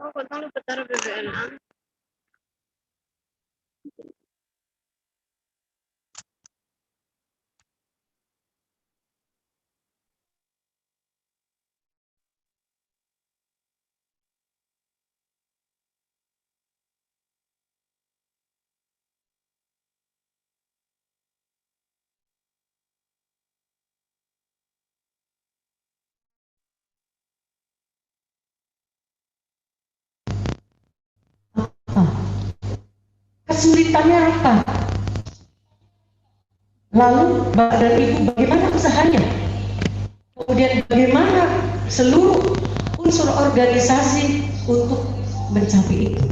Oh, kontang lu taruh BBM. Kesulitannya apa? Lalu Bapak dan Ibu bagaimana usahanya? Kemudian bagaimana seluruh unsur organisasi untuk mencapai itu?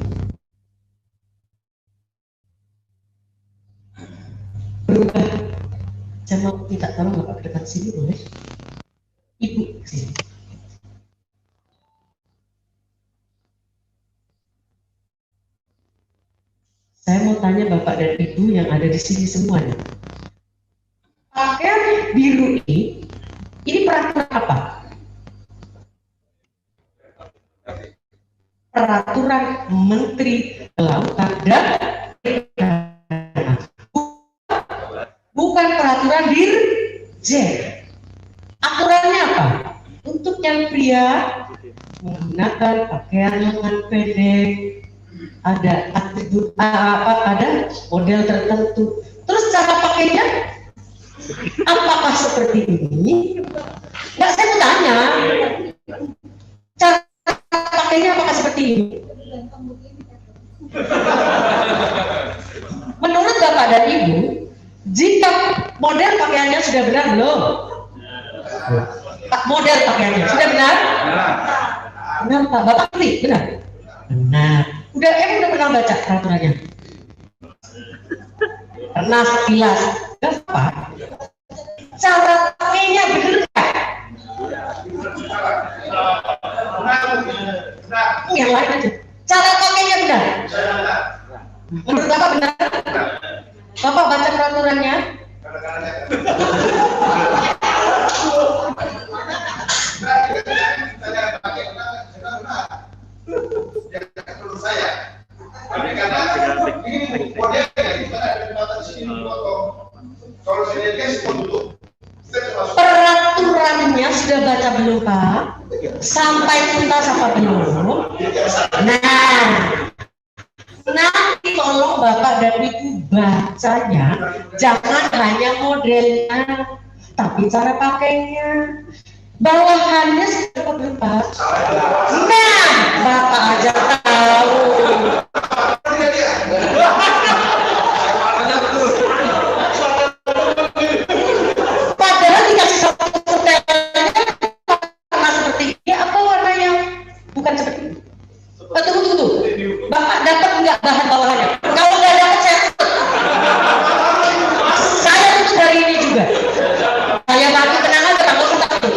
Berubah. Saya mau minta tolong Bapak ke depan sini boleh? Ibu sini. Saya mau tanya Bapak dan Ibu yang ada di sini semuanya. Pakaian biru ini peraturan apa? Peraturan Menteri Kelautan dan Perikanan. Bukan peraturan Dirjen. Aturannya apa? Untuk yang pria menggunakan pakaian lengan pendek, ada atribut ada model tertentu. Terus cara pakainya apakah seperti ini? Nggak, saya mau tanya. Cara pakainya apakah seperti ini? Menurut Bapak dan Ibu, jika model pakaiannya sudah benar belum? Model pakaiannya sudah benar? Benar Pak, Bapak ngerti? Benar? Benar. Udah pernah baca peraturannya? Pernah sekilas. Apa? Cara pakainya benar nggak? Yang lain aja. Cara pakainya benar? Menurut Bapak benar? Bapak baca peraturannya? Peraturannya sudah baca belum Pak? Sampai tuntas apa belum? Nah, nanti tolong Bapak dan Ibu bacanya jangan hanya modelnya, tapi cara pakainya. Bawahannya sudah belum Pak? Nah, Bapak aja tahu. Padahal dikasih satu setelnya warna seperti ini apa warna yang bukan seperti ini? Tunggu. Bapak dapat nggak bahan bawahannya? Kalau nggak dapat saya tutup hari ini juga. Saya bantu, tenang aja, kamu takut.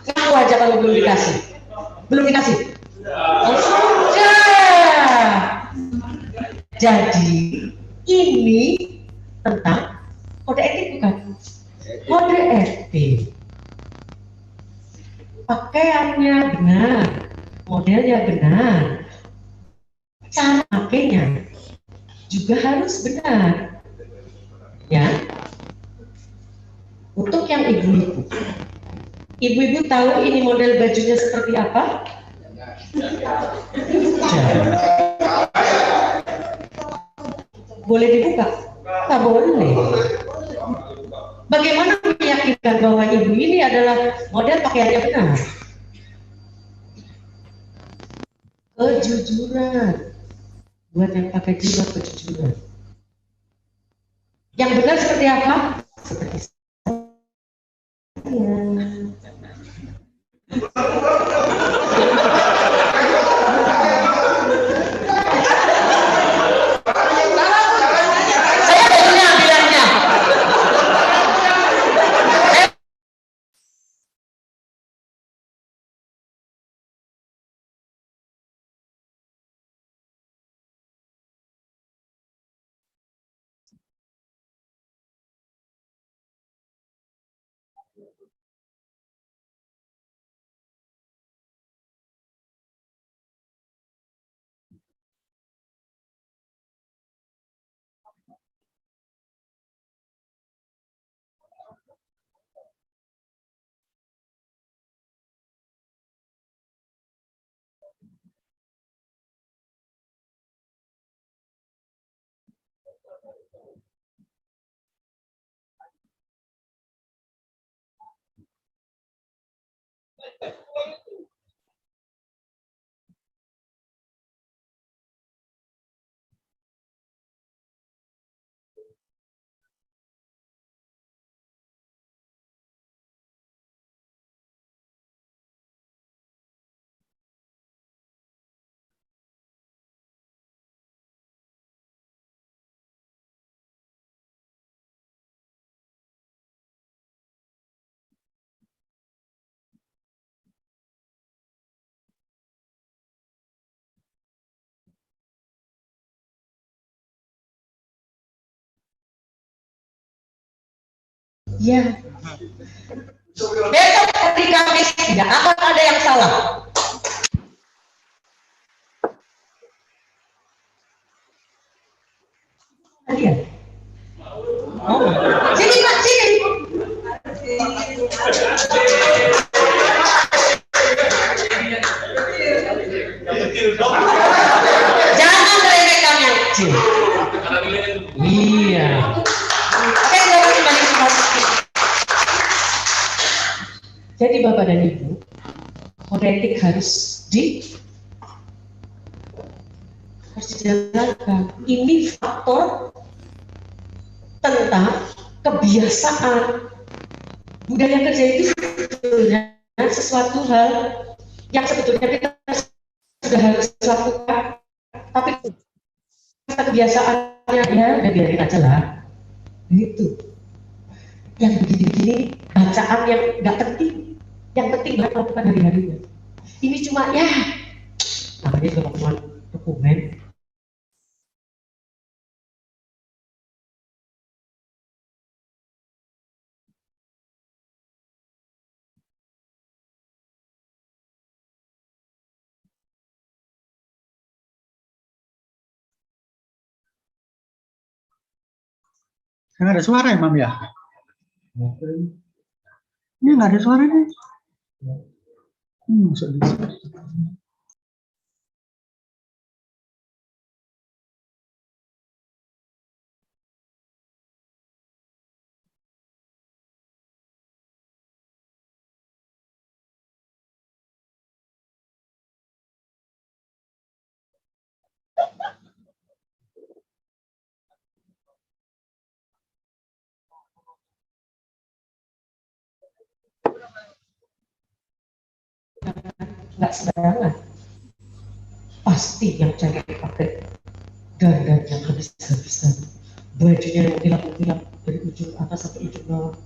Ngaku aja kalau belum dikasih. Belum dikasih? Oh, sudah. Jadi ini tentang kode etik bukan? Kode etik. Pakaiannya benar, modelnya benar, cara pakainya juga harus benar. Ya. Untuk yang ibu-ibu tahu ini model bajunya seperti apa? Boleh dibuka? Tak boleh. Bagaimana meyakinkan bahwa ibu ini adalah model pakaiannya benar? Kejujuran. Buat yang pakai jilbab, kejujuran. Yang benar seperti apa? Seperti saya. Ya. Besok hari Kamis tidak akan ada yang salah. Iya. Oh. Sini Pak, sini. Jangan meremehkan yang kecil. Iya. Oke, kembali ke posisi. Jadi Bapak dan Ibu, kode etik harus dijalankan. Ini faktor tentang kebiasaan. Budaya kerja itu sebetulnya sesuatu hal yang sebetulnya kita sudah harus lakukan, tapi kebiasaannya ya udah biarin aja lah. Gitu. Yang begini-begini bacaan yang nggak penting, yang penting banget lakukan hari-harinya. Ini cuma ya namanya juga pengumuman dokumen. Nggak ada suara ya, Mam ya? Ini nggak ada suara nih. Nggak sembarangan. Pasti yang cari pakai dandan yang habis-habisan, bajunya yang hilang-hilang dari ujung atas sampai ujung bawah,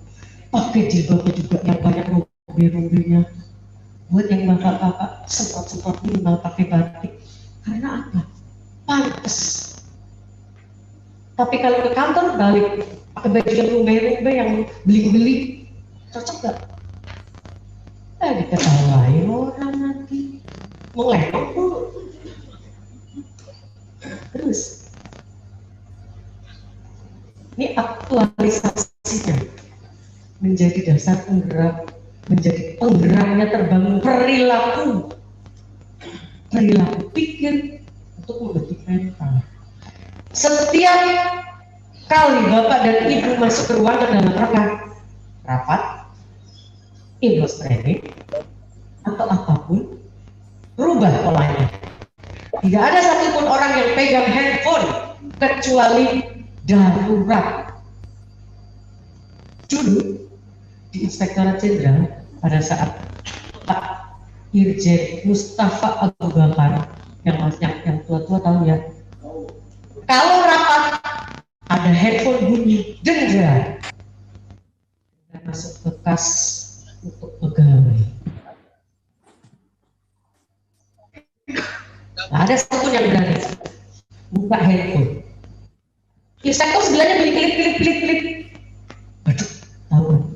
pakai jilbabnya juga yang banyak rombe-rombenya. Buat yang bapak-bapak semprot-semprot minimal pakai batik. Karena apa? Pantes. Tapi kalau ke kantor balik pakai baju yang rombe-rombe yang beli-beli, cocok nggak? Diketawain orang nanti mengelak tuh. Terus ini aktualisasinya menjadi dasar penggerak, menjadi penggeraknya terbangun perilaku pikir untuk membentuk mental. Setiap kali Bapak dan Ibu masuk ke ruangan dalam rapat, Indos training atau apapun, rubah polanya. Tidak ada satupun orang yang pegang handphone kecuali darurat. Dulu di Inspektorat Jenderal pada saat Pak Irjen Mustafa Abu Bakar yang tua-tua tahu ya, kalau rapat ada handphone bunyi denda masuk ke kas untuk pegawai. Nah, ada satu yang berani buka handphone. Inspektor sebelahnya beli klip. Aduh, tahu.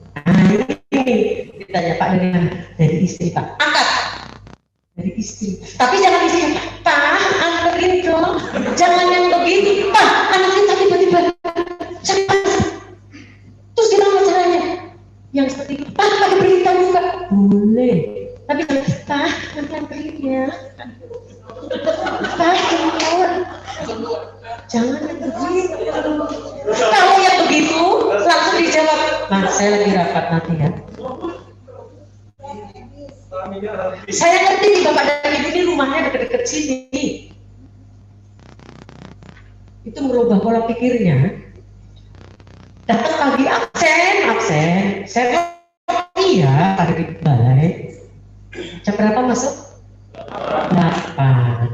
Ini ditanya Pak dari istri Pak. Angkat. Dari istri. Tapi jangan istri Pak, anterin dong. Jangan yang begitu. Pak, anak kita tiba-tiba terus gimana caranya? Yang seperti itu, Pak, pakai berita buka. Boleh. Tapi Pak, nanti ya. Pak, jangan begitu. Kalau yang begitu, langsung dijawab. Nah, saya lagi rapat nanti ya. Saya ngerti nih Bapak dan Ibu ini rumahnya dekat-dekat sini. Itu merubah pola pikirnya. Datang pagi absen. Saya iya ada di balai. Jam berapa masuk? 8.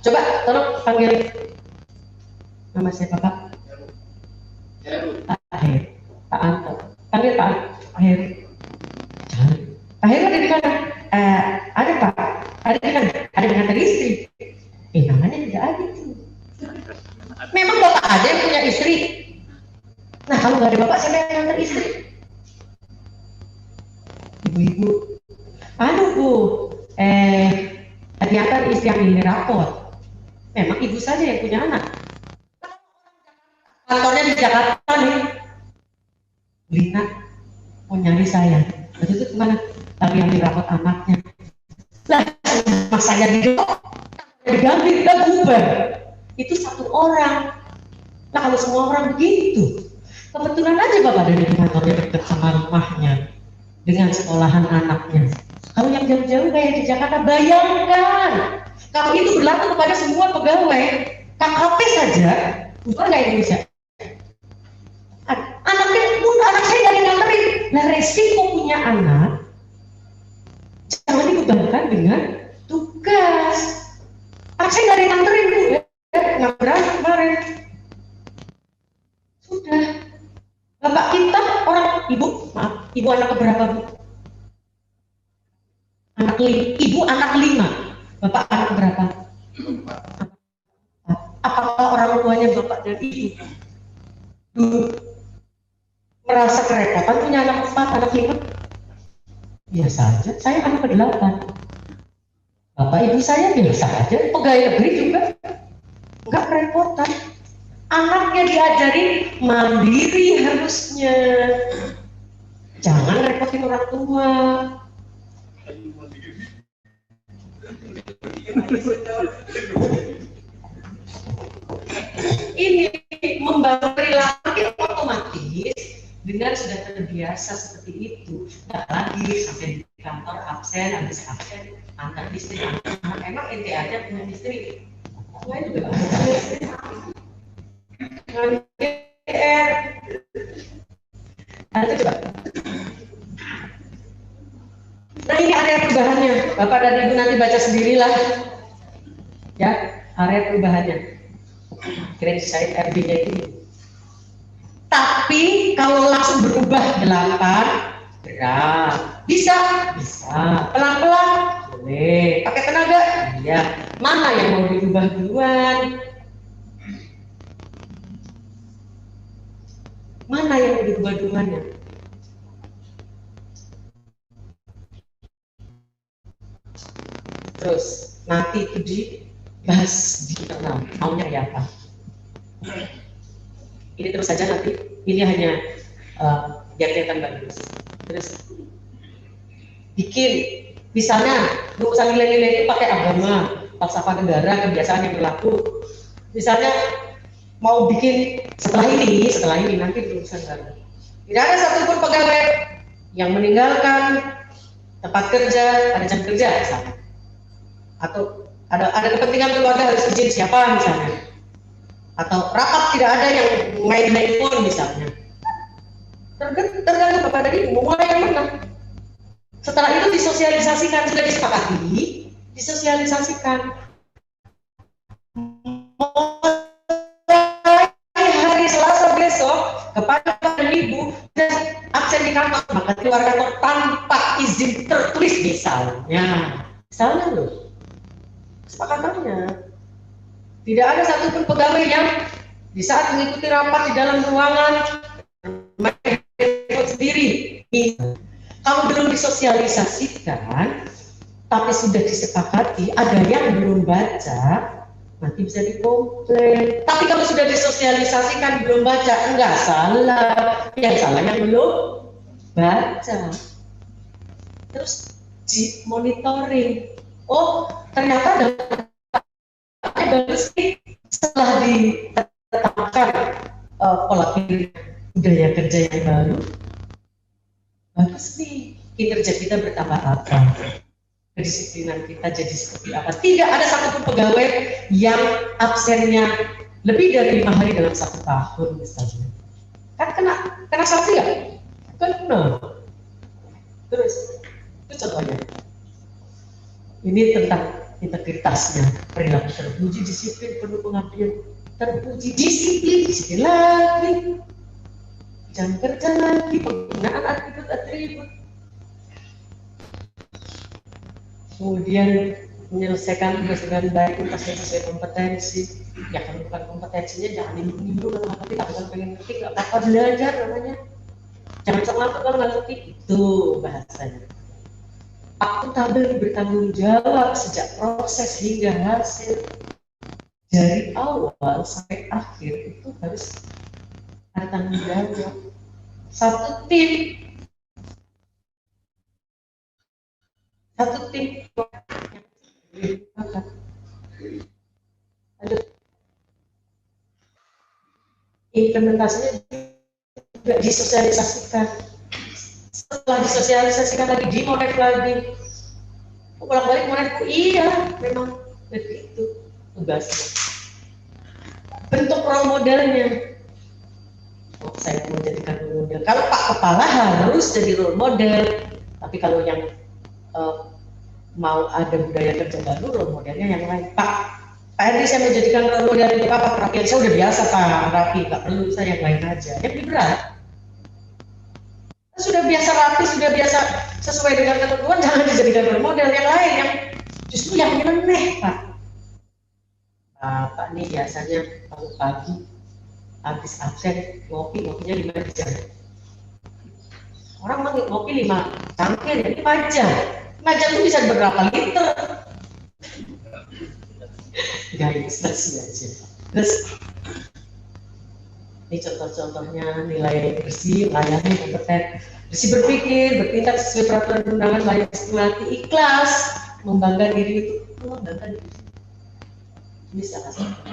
Coba tolong panggil nama siapa Pak? Pak Heru, Pak Anto. Panggil Pak Heru. Jangan. Pak Heru ada di mana? Ada Pak. Ada di mana? Ada dengan tadi istri. Namanya tidak ada itu. Memang Bapak ada yang punya istri. Nah kalau nggak ada Bapak, siapa yang ngantar istri? ibu-ibu, anu Bu, ternyata istri yang ini rapot. Memang ibu saja yang punya anak. Kantornya di Jakarta nih. Lina mau nyari saya. Waktu itu kemana? Lagi yang dirapot anaknya. Lah, mas saya diganti, kita bubar. Itu satu orang. Nah kalau semua orang begitu, kebetulan aja Bapak dari kantornya dekat sama rumahnya, dengan sekolahan anaknya. Kalau yang jauh-jauh kayak di Jakarta, bayangkan kalau itu berlaku kepada semua pegawai KKP saja, bukan nggak Indonesia? Anaknya pun anak saya dari nganterin. Nah resiko punya anak jangan dibebankan dengan tugas. Anak saya dari nganterin Bu, nggak berani kemarin. Sudah. Bapak kita orang ibu, maaf, ibu anak keberapa Bu? Ibu anak 5, bapak anak berapa? Apakah orang tuanya bapak dan ibu dulu merasa kerepotan punya anak 4, anak 5? Biasa aja, saya anak ke-8. Bapak ibu saya biasa aja, pegawai negeri juga nggak kerepotan. Anaknya diajarin mandiri harusnya, jangan repotin orang tua. Ini membangun perilaku yang otomatis dengan sudah terbiasa seperti itu. Nggak lagi sampai di kantor absen, habis absen antar istri, anak. Emang ente aja punya istri? Saya juga punya istri. Ada coba. Nah ini area perubahannya, Bapak dan Ibu nanti baca sendirilah ya, area perubahannya. Kira saya RB-nya ini. Tapi kalau langsung berubah 8, berat. Bisa, pelan-pelan, boleh. Pakai tenaga, iya. Mana yang mau diubah duluan? Mana yang mau diubah duluan ya? Terus nanti itu dibahas di internal, maunya kayak apa. Ini terus saja nanti, ini hanya biar kelihatan bagus. Terus bikin, misalnya urusan nilai-nilai itu pakai agama, falsafah negara, kebiasaan yang berlaku. Misalnya mau bikin setelah ini nanti urusan baru. Tidak ada satupun pegawai yang meninggalkan tempat kerja pada jam kerja misalnya. Atau ada kepentingan keluarga harus izin siapa misalnya, atau rapat tidak ada yang main handphone misalnya, tergantung kepada ibu mulai yang mana. Setelah itu disosialisasikan, sudah disepakati, disosialisasikan hari Selasa besok kepada ibu dan absen di kantor, maka keluar kantor tanpa izin tertulis misalnya loh. Kesepakatannya tidak ada satupun pegawai yang di saat mengikuti rapat di dalam ruangan sendiri. Kalau belum disosialisasikan tapi sudah disepakati, ada yang belum baca, nanti bisa dikomplain. Tapi kalau sudah disosialisasikan belum baca, enggak salah, yang salah yang belum baca. Terus di monitoring, oh ternyata bagus nih setelah ditetapkan pola pikir budaya kerja yang baru, bagus nih kinerja kita bertambah apa, kedisiplinan kita jadi seperti apa. Tidak ada satupun pegawai yang absennya lebih dari 5 hari dalam 1 tahun misalnya. Kan kena sanksi ya? Kena. Terus itu contohnya. Ini tentang integritasnya, perilaku terpuji, disiplin, penuh pengabdian, terpuji, disiplin lagi, jam kerja lagi, penggunaan atribut, kemudian menyelesaikan tugas dengan baik, tuntas dan sesuai kompetensi. Ya kalau bukan kompetensinya jangan nimbrung kalau ngerti, kalau pengen ngerti nggak apa-apa, belajar namanya. Jangan sok ngantuk kalau nggak ngerti, itu bahasanya. akuntabel, bertanggung jawab sejak proses hingga hasil. Dari awal sampai akhir itu harus ada tanggung jawab. Satu tim ada implementasinya juga disosialisasikan. Setelah disosialisasikan lagi, dimonet lagi, bolak-balik monet. Iya, memang begitu tugasnya. Bentuk role modelnya. Oh, saya mau jadikan role model. Kalau Pak Kepala harus jadi role model, tapi kalau yang mau ada budaya kerja baru, role modelnya yang lain. Pak Henry, saya mau jadikan role model untuk apa? Kerapian saya udah biasa Pak, rapi, nggak perlu saya yang lain aja. Yang lebih berat. Sudah biasa rapi, sudah biasa sesuai dengan ketentuan, jangan dijadikan role model yang lain yang justru yang nyeleneh Pak. Pak nih biasanya pagi habis absen ngopinya 5 jam. Orang ngopi 5 cangkir, 5 jam. 5 jam itu bisa berapa liter? Gak ilustrasi aja. Terus ini contoh-contohnya nilai bersih, layani, kompeten, bersih berpikir, bertindak sesuai peraturan undangan, layak estimasi, ikhlas, membanggakan diri itu, membanggakan diri. Ini salah satu.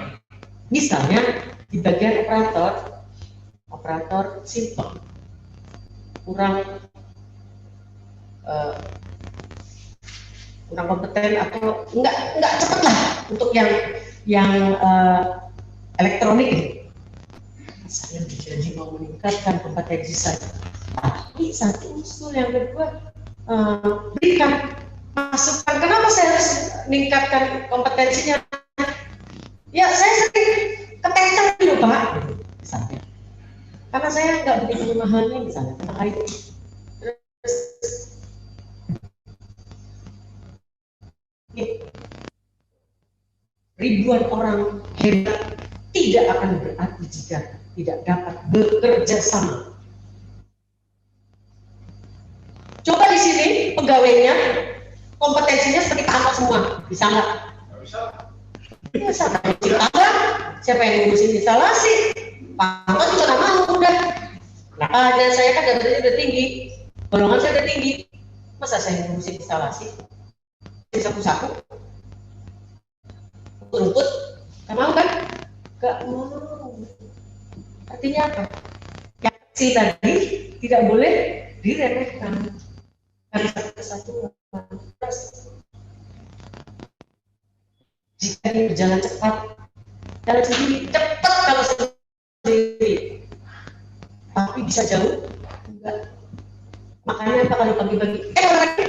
Misalnya di bagian operator simpel, kurang kompeten atau enggak cepat lah untuk yang elektronik. Saya berjanji mau meningkatkan kompetensi saya, tapi satu usul yang kedua berikan masukan. Kenapa saya harus meningkatkan kompetensinya? Ya saya sering ketenceng dulu Pak, misalnya. Karena saya nggak begitu memahami misalnya tentang IT. Terus ribuan orang hebat tidak akan berarti jika tidak dapat bekerja sama. Coba di sini pegawainya kompetensinya seperti Pak Anto semua, bisa nggak? Bisa. Bisa. Siapa yang ngurusin instalasi? Pak Anto juga nggak mau udah. Nah, dan saya kan jabatannya udah tinggi, golongan saya udah tinggi. Masa saya ngurusin instalasi? Saku-saku, rumput, nggak mau kan? Nggak mau. Artinya apa? Yang kecil tadi tidak boleh diremehkan. Harus satu-satu. Jika ini berjalan cepat, jalan sendiri cepat kalau sendiri, tapi bisa jauh enggak. Makanya apa kalau pagi-pagi olahraga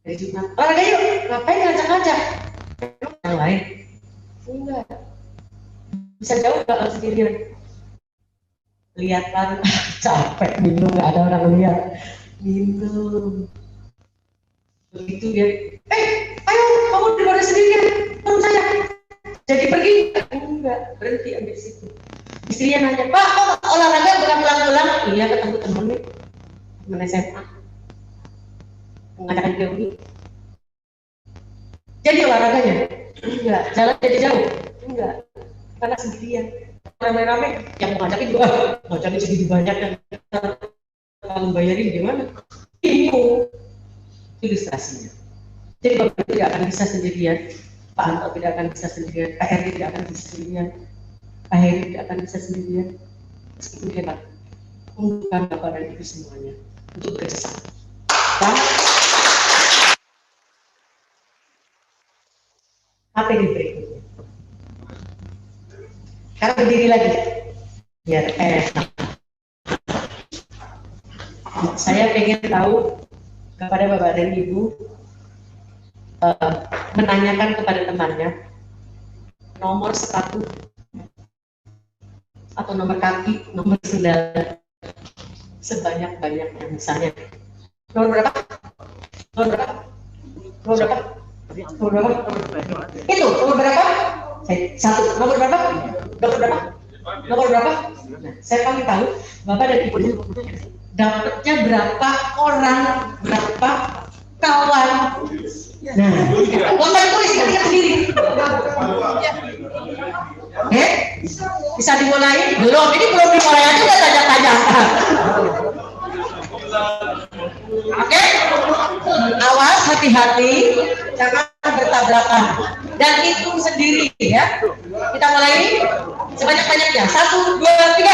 dari Jumat, olahraga yuk, ngapain ngajak-ngajak yang lain? Enggak, bisa jauh enggak kalau sendirian. Lihatkan capek minum, nggak ada orang lihat minum begitu ya. Ayo kamu di luar sendirian, turun saya. Jadi pergi enggak, berhenti ambil situ. Istrinya nanya, Pak kok olahraga pulang-pulang? Iya ketemu temen SMA mengadakan teori. Jadi olahraganya enggak, jalan jadi jauh enggak, karena sendirian. Rame-rame yang mengajakin juga ngajakin segitu banyak yang kalau bayarin gimana? Bingung. Ilustrasinya. Jadi Bapak tidak akan bisa sendirian, Pak Anto tidak akan bisa sendirian, Pak Heri tidak akan bisa sendirian, Pak Heri tidak akan bisa sendirian, meskipun hebat. Bukan Bapak dan Ibu semuanya untuk bekerjasama. Apa yang berikutnya? Sekarang berdiri lagi, biar saya ingin tahu kepada Bapak dan Ibu, menanyakan kepada temannya nomor sepatu atau nomor kaki, nomor sendal sebanyak-banyaknya. Misalnya nomor berapa? Nomor berapa? Nomor berapa? Nomor berapa? Itu nomor berapa? Satu. Nomor berapa? Nomor berapa? Nomor berapa? Nah, saya pengen tahu Bapak dan Ibu dapatnya berapa orang, berapa kawan. Nah, nggak usah ditulis, ingat sendiri. Bisa dimulai? Belum, ini belum dimulai aja udah tanya-tanya. Oke? Awas, hati-hati, jangan bertabrakan. Dan hitung sendiri ya. Kita mulai sebanyak-banyaknya. 1, 2, 3.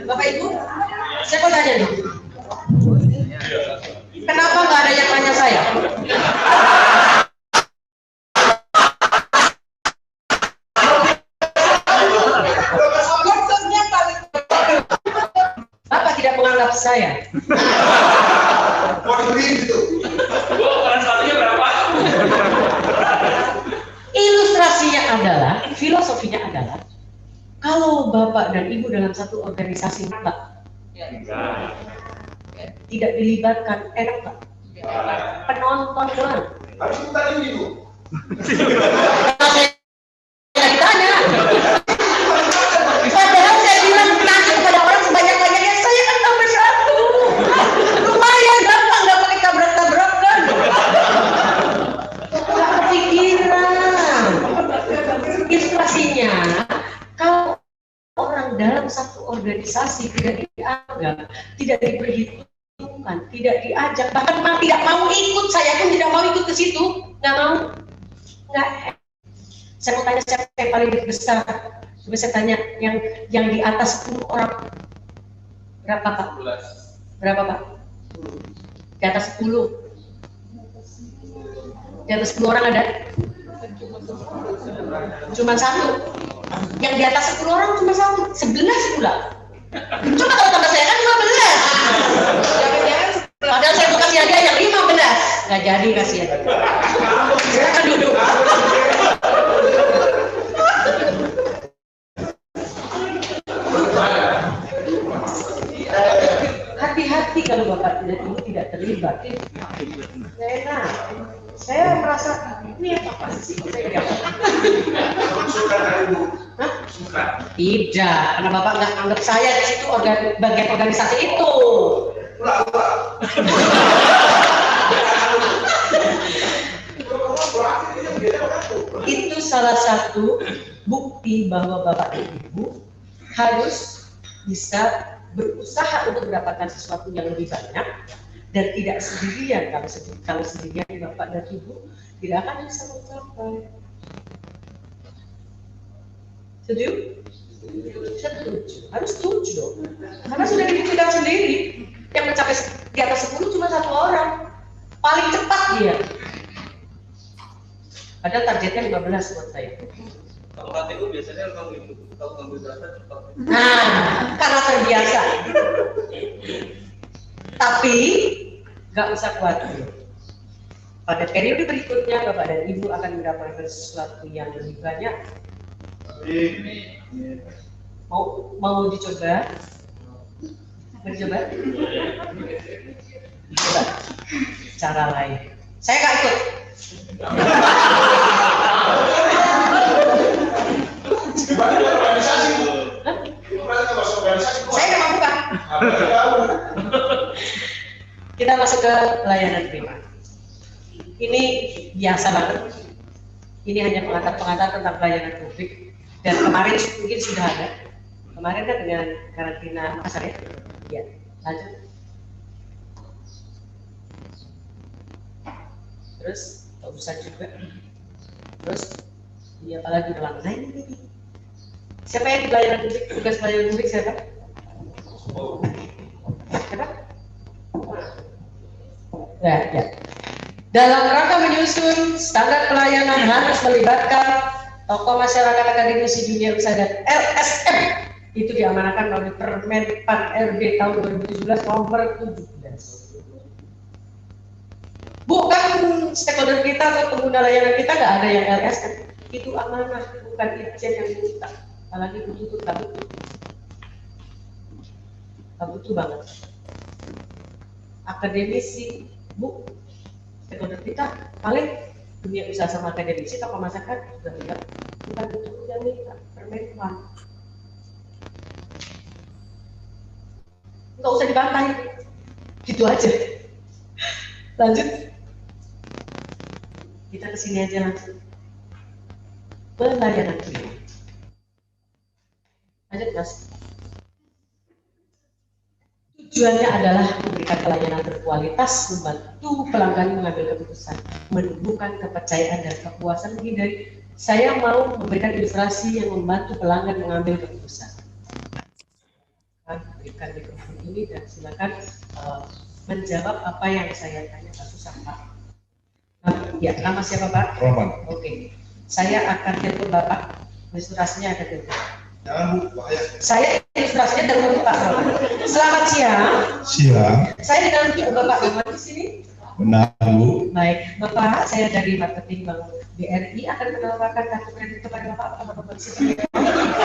Bapak Ibu, saya mau tanya nih, kenapa nggak ada yang tanya saya? Bapak tidak menganggap saya. Ilustrasinya adalah, filosofinya adalah, kalau Bapak dan Ibu dalam satu organisasi Pak, tidak dilibatkan, enak Pak? Penonton doang. Harus kita dulu. Saya ditanya. Padahal saya bilang nanti kepada orang sebanyak-banyaknya, saya kan tambah 1. Lumayan gampang, nggak pakai tabrak-tabrakan. Nggak kepikiran. Ilustrasinya, kalau orang dalam satu organisasi tidak dianggap, tidak diperhitungkan, tidak diajak, bahkan tidak mau ikut, saya pun tidak mau ikut ke situ, nggak mau, nggak. Saya mau tanya siapa yang paling besar? Coba saya tanya yang di atas 10 orang berapa Pak? Berapa Pak? Di atas 10. Di atas 10 orang ada? Cuma 1. Yang di atas 10 orang cuma 1, 11 pula. Coba kalau tambah saya kan 15. Padahal saya mau kasih hadiah yang 15. Nggak jadi kasih hadiah. Silakan duduk. Hati-hati kalau Bapak tidak Ibu tidak terlibat. Enak. Saya merasa ini apa sih? Tidak, karena Bapak nggak anggap saya di situ bagian organisasi itu. Itu salah satu bukti bahwa Bapak dan Ibu harus bisa berusaha untuk mendapatkan sesuatu yang lebih banyak dan tidak sendirian. Kalau sendirian Bapak dan Ibu tidak akan bisa mencapai. Setuju? Setuju. Harus setuju dong. Karena sudah dibuktikan sendiri yang mencapai di atas 10 cuma 1 orang. Paling cepat dia. Padahal targetnya 15 buat saya. Kalau KTU biasanya kalau ngambil data cepat. Nah, karena terbiasa. Tapi nggak usah khawatir. Pada periode berikutnya Bapak dan Ibu akan mendapatkan sesuatu yang lebih banyak. Mau dicoba? Bercoba? Coba cara lain. Saya nggak ikut. Saya nggak mau buka. Kita masuk ke layanan prima. Ini biasa banget. Ini hanya pengantar-pengantar tentang pelayanan publik. Dan kemarin mungkin sudah ada. Kemarin kan dengan karantina Makassar ya. Ya, lanjut. Terus urusan juga. Terus ini apalagi dalam lain ini. Siapa yang di pelayanan publik? Tugas pelayanan publik siapa? Siapa? Ya. Dalam rangka menyusun standar pelayanan harus melibatkan tokoh masyarakat, akademisi, dunia usaha dan LSM. Itu diamanahkan oleh Permen PAN RB tahun 2017 nomor 17. Bukan stakeholder kita atau pengguna layanan kita nggak ada yang LSM. Itu amanah, bukan Irjen yang minta. Apalagi butuh butuh banget. Akademisi, bu, stakeholder kita paling dunia usaha sama akademisi, tokoh masyarakat juga tidak, bukan butuh yang minta. Permen PAN. Nggak usah dibantai, gitu aja. Lanjut, kita kesini aja langsung. Pelayanan prima. Lanjut mas. Tujuannya adalah memberikan pelayanan berkualitas, membantu pelanggan mengambil keputusan, menumbuhkan kepercayaan dan kepuasan. Mungkin dari saya mau memberikan ilustrasi yang membantu pelanggan mengambil keputusan. Berikan mikrofon ini dan silakan menjawab apa yang saya tanya Pak Susapa. Ya, nama siapa Pak? Roman. Oke, saya akan telepon Bapak. Ilustrasinya ada telepon. Jangan Bu, bahaya. Saya ilustrasinya telepon Pak Roman. Selamat siang. Siang. Saya di dalam Bapak Roman di sini. Benar Bu. Baik, Bapak, saya dari marketing Bank BRI akan menawarkan kartu kredit kepada Bapak atau Bapak di sini.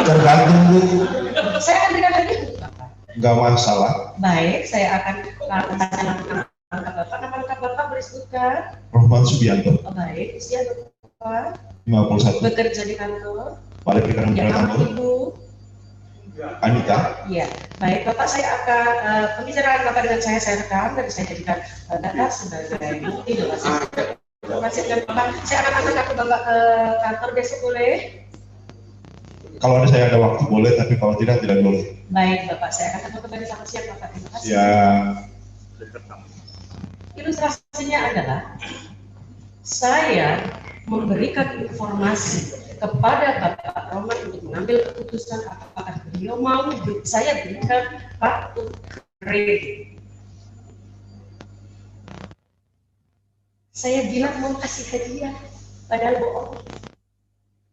Tergantung Bu. Saya akan berikan kredit Bapak. Nggak masalah. Baik, saya akan tanya Bapak. Nama lengkap Bapak boleh sebutkan? Roman Subianto. Oh, baik, usia Bapak 51. bekerja di kantor. Balai Perikanan Ya, nama Kantor. Ibu. Anita. Iya, baik Bapak, saya akan pembicaraan Bapak dengan saya rekam dan saya jadikan data sebagai bukti. Terima kasih dengan Bapak. Saya akan antar kartu Bapak ke kantor besok boleh? Kalau ada waktu boleh, tapi kalau tidak boleh. Baik Bapak, saya akan ketemu kembali sama siang Bapak. Terima kasih. Ya. Ilustrasinya adalah saya memberikan informasi kepada Bapak Roman untuk mengambil keputusan apakah beliau mau saya berikan kartu kredit. Saya bilang mau kasih hadiah, padahal bohong.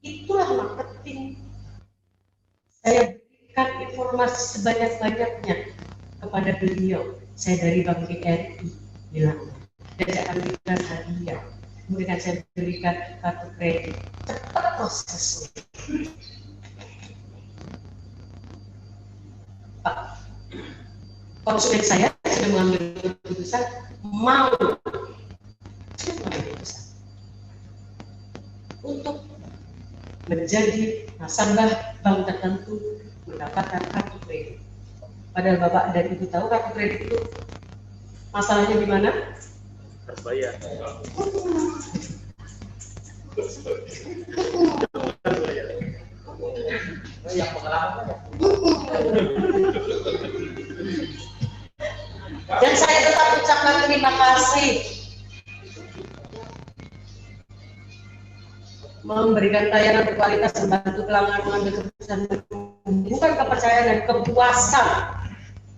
Itulah marketing. Saya berikan informasi sebanyak-banyaknya kepada beliau. Saya dari Bank BRI bilang, dan saya akan berikan hadiah. Kemudian saya berikan kartu kredit. Cepat prosesnya. Pak, konsumen saya sudah mengambil keputusan mau untuk menjadi nasabah bank tertentu mendapatkan kartu kredit. Padahal Bapak dan Ibu tahu kartu kredit itu masalahnya di mana? Harus bayar. Yang pengalaman. Dan saya tetap ucapkan terima kasih memberikan layanan berkualitas, membantu pelanggan mengambil keputusan, bukan kepercayaan dan kepuasan,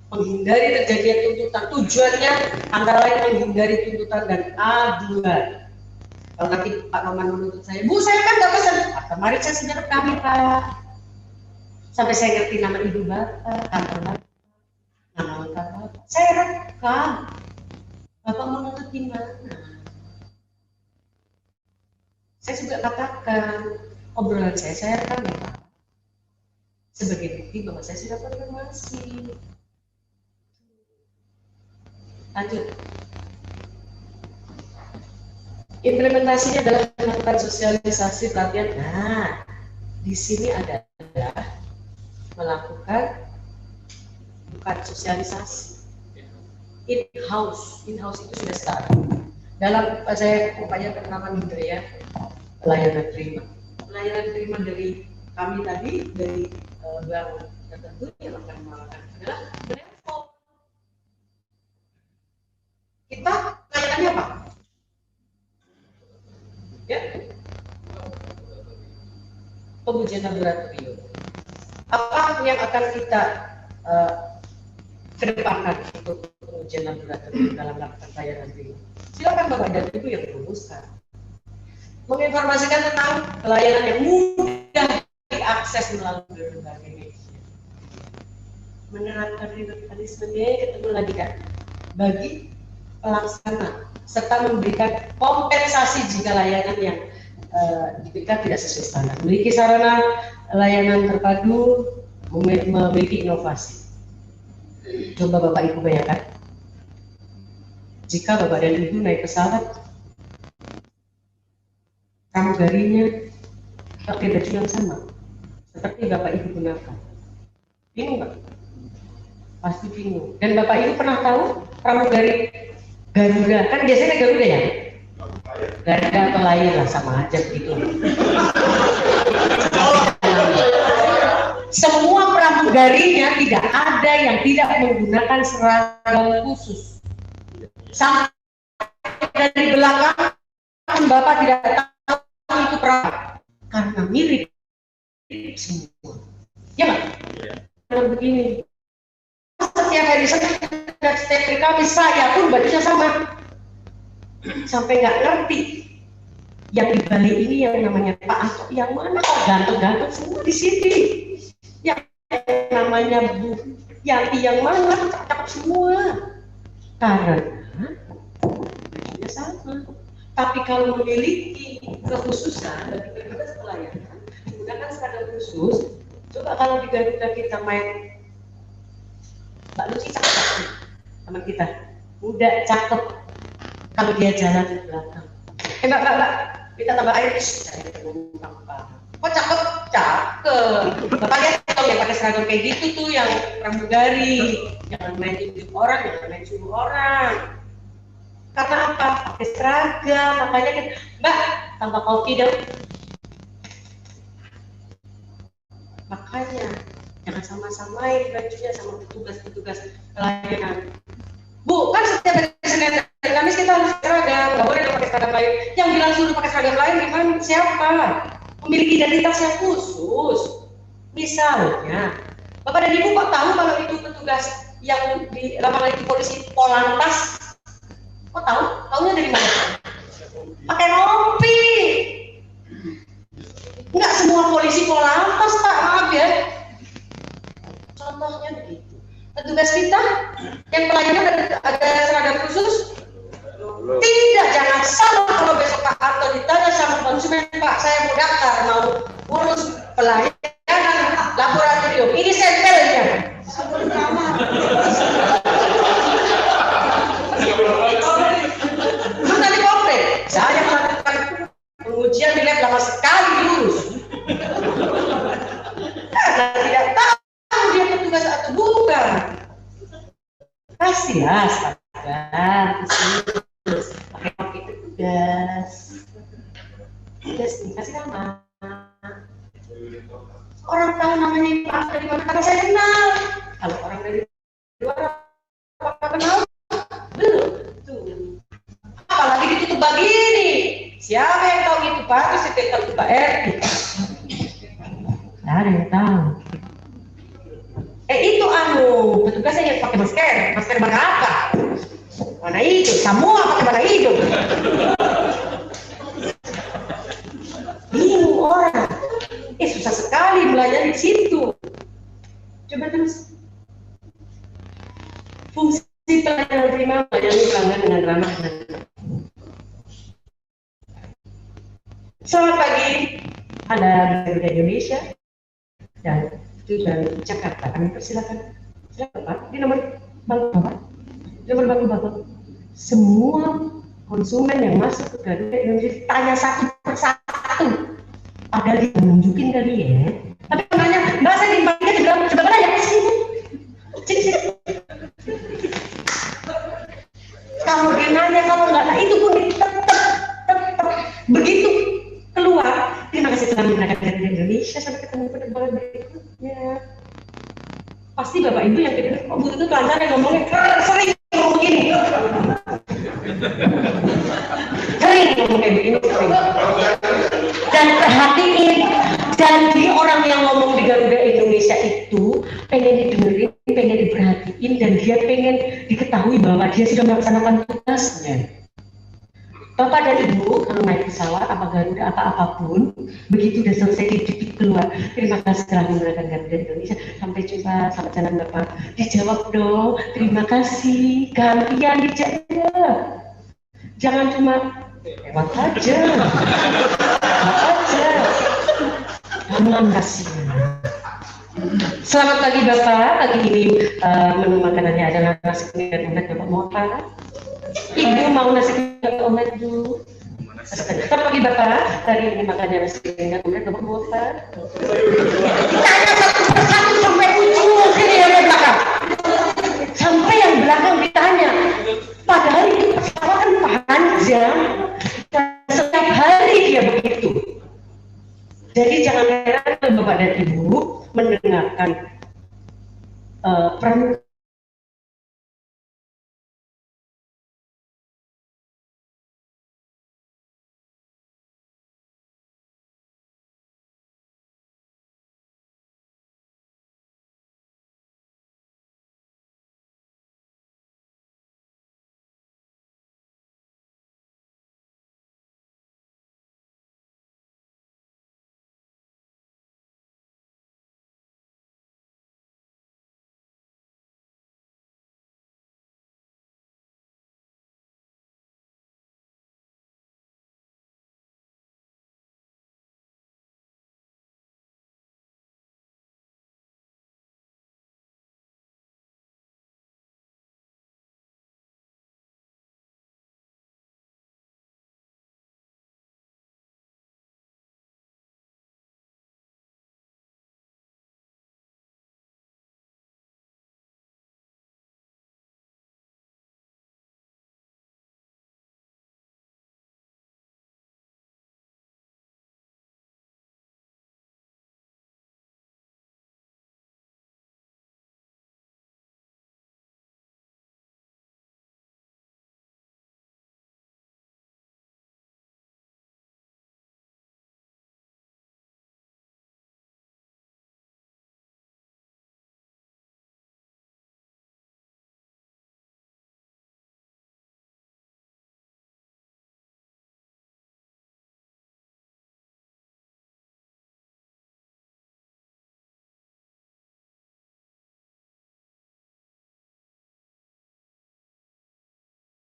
menghindari terjadinya tuntutan. Tujuannya antara lain menghindari tuntutan dan aduan. Kalau nanti Pak Roman menuntut saya, Bu saya kan nggak pesan, kemarin saya sudah rekam Pak, sampai saya ngerti nama ibu Bapak, kantor Bapak, nama lengkap Bapak, saya rekam. Bapak menuntut di mana? Saya juga katakan obrolan saya rekam ya Pak, sebagai bukti bahwa saya sudah konfirmasi. Lanjut. Implementasinya adalah melakukan sosialisasi pelatihan. Nah, di sini adalah melakukan bukan sosialisasi, in-house itu sudah start. Dalam saya upaya penerapan budaya pelayanan terima dari kami tadi dari bank tertentu yang akan melakukan adalah platform. Kita layanannya apa? Ya, pengujian laboratorium. Apa yang akan kita kedepankan untuk pengujian laboratorium dalam melakukan pelayanan ini? Silakan Bapak dan Ibu yang merumuskan. Menginformasikan tentang pelayanan yang mudah diakses melalui berbagai media. Menerapkan mekanismenya ketemu lagi kan bagi pelaksana serta memberikan kompensasi jika layanan yang diberikan tidak sesuai standar. Memiliki sarana layanan terpadu, memiliki inovasi. Coba Bapak Ibu bayangkan, jika Bapak dan Ibu naik pesawat, pramugarinya pakai baju yang sama seperti Bapak Ibu gunakan. Bingung nggak? Pasti bingung. Dan Bapak Ibu pernah tahu pramugari Garuda, kan biasanya Garuda ya? Garuda atau Lion lah, sama aja begitu. Semua pramugarinya tidak ada yang tidak menggunakan seragam khusus. Sampai dari belakang Bapak tidak tahu itu pramugari karena mirip semua. Ya nggak? Kalau begini, setiap hari setiap hari kami saya pun bajunya sama. Sampai nggak ngerti yang di balik ini yang namanya Pak Anto yang mana kok ganteng-ganteng semua di sini, yang namanya Bu Yanti yang mana cakep semua karena bajunya sama. Tapi kalau memiliki kekhususan bagi petugas pelayanan menggunakan seragam khusus, coba kalau di Garuda kita main Mbak Lucy cakep, teman kita muda cakep. Kalau dia jalan di belakang, mbak, kita tambah air, kok cakep? Cakep. Bapak lihat kalau yang pakai seragam kayak gitu tuh yang pramugari, jangan main tunjuk orang, jangan main suruh orang. Karena apa? Pakai seragam, makanya kan, Mbak, tambah kopi dong. Makanya jangan sama-samain bajunya sama petugas-petugas pelayanan. Bu, kan setiap hari Senin dan Kamis kita harus seragam, nggak boleh pakai seragam lain. Yang bilang suruh pakai seragam lain gimana? Siapa? Memiliki identitas yang khusus. Misalnya, Bapak dan Ibu kok tahu kalau itu petugas yang di lapangan itu polisi Polantas? Kok tahu? Tahunya dari mana? Pakai rompi. Nggak semua polisi Polantas, Pak, maaf ya. Contohnya begitu. Petugas kita yang pelayanan ada seragam khusus? Tidak, jangan salah kalau besok Pak Anto ditanya sama konsumen, Pak, saya mau daftar, mau urus pelayanan laboratorium. Ini sampelnya. Terus nanti komplain, saya melakukan pengujian di lab lama sekali diurus. Karena tidak tahu dia petugas atau bukan. Kasihlah seragam khusus, pakai kopi petugas nih, kasih nama. Orang tahu namanya Pak dari mana karena saya kenal. Kalau orang dari luar apa kenal? Belum. Tuh. Apalagi ditutup begini. Siapa yang tahu itu Pak? Terus itu Pak RT. Tidak ada yang tahu. Itu petugasnya yang pakai masker warna apa? Warna hijau, semua pakai warna hijau. Bingung orang. Susah sekali belajar di situ. Coba terus. Fungsi pelayanan prima melayani pelanggan dengan ramah dan selamat pagi, Anda dari Indonesia dan itu dari Jakarta. Kami persilakan. Silakan Pak, di nomor bangku Bapak. Nomor bangku Bapak. Semua konsumen yang masuk ke Garuda Indonesia tanya satu persatu. Padahal dia nunjukin kali ya. Tapi nanya, Mbak saya dibagikan sebelah mana ya? Sini. Kalau dia nanya, kalau nggak, nah itu pun tetap begitu keluar. Terima kasih telah menggunakan Garuda Indonesia, sampai ketemu pada bulan berikutnya. Pasti Bapak Ibu yang kedua, kok Bu itu lancar yang ngomongnya sering ngomong begini. Sering ngomong kayak begini, sering. Dan perhatiin, jadi orang yang ngomong di Garuda Indonesia ingin diketahui bahwa dia sudah melaksanakan tugasnya. Bapak dan Ibu kalau naik pesawat, apa Garuda, apapun, begitu udah selesai di keluar, terima kasih telah menggunakan Garuda Indonesia, sampai jumpa, selamat jalan Bapak. Dijawab dong, terima kasih, gantian dijawab. Jangan cuma lewat aja, Aman kasih. Selamat pagi Bapak, pagi ini menu makanannya adalah nasi kuning dan omelet. Bapak mau apa? Ibu mau nasi kuning dan omelet dulu. Selamat pagi Bapak, hari ini makannya nasi kuning dan omelet. Bapak mau apa? Ditanya satu persatu sampai ujung sini yang belakang. Sampai yang belakang ditanya. Padahal itu pesawat kan panjang. Dan setiap hari dia begitu. Jadi jangan heran Bapak dan Ibu mendengarkan pramuka.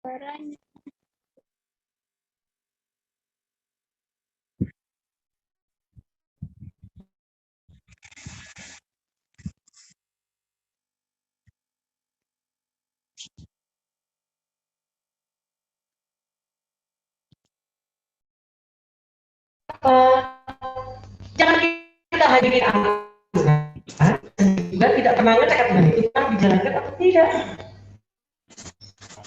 Suaranya. Jangan kita hadiri amat juga tidak pernah ngecek aturan itu pernah dijalankan atau tidak.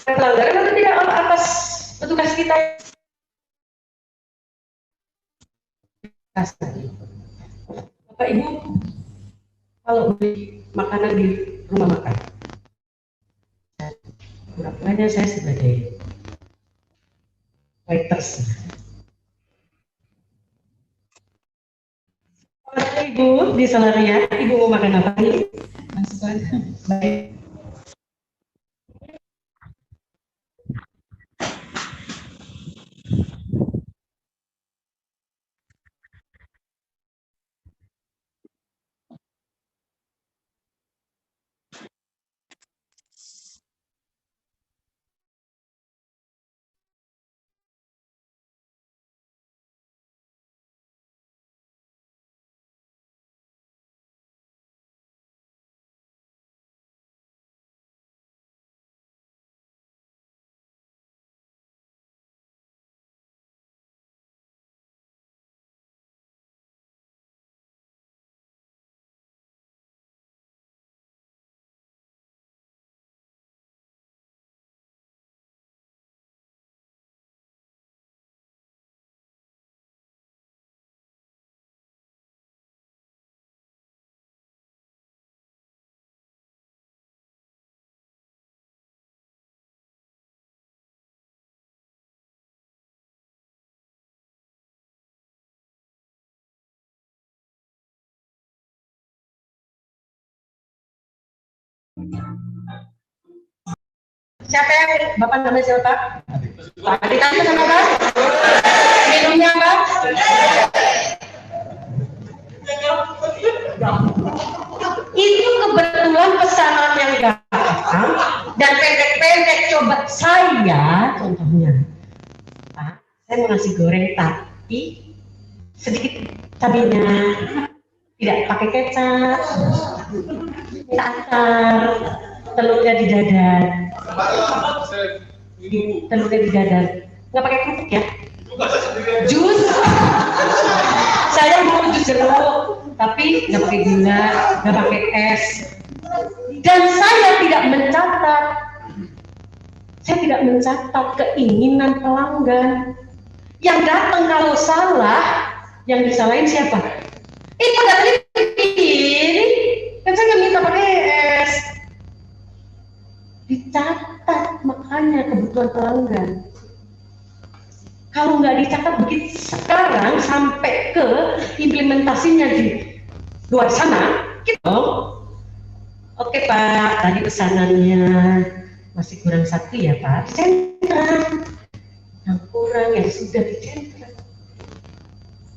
Pelanggaran atau tidak atas petugas kita. Bapak Ibu, kalau beli makanan di rumah makan, pura-puranya saya sebagai waiters. Ibu di Salaria, Ibu mau makan apa nih? Baik. Siapa yang Bapak namanya siapa? Pak ditanya sama Pak. Minumnya Pak. Itu kebetulan pesanan yang gampang dan pendek-pendek. Coba saya contohnya, Pak, saya mau nasi goreng tapi sedikit cabenya, tidak pakai kecap, minta acar, telurnya didadar, telurnya didadar, nggak pakai kerupuk ya, jus, saya mau jus jeruk, tapi nggak pakai gula, nggak pakai es, dan saya tidak mencatat keinginan pelanggan yang datang. Kalau salah, yang disalahin siapa? Itu datang ini, kan saya nggak minta pakai es. Dicatat makanya kebutuhan pelanggan. Kalau nggak dicatat begitu sekarang sampai ke implementasinya di luar sana, gitu. Oke Pak, tadi pesanannya masih kurang satu ya Pak. Sentra yang kurang yang sudah dicentra.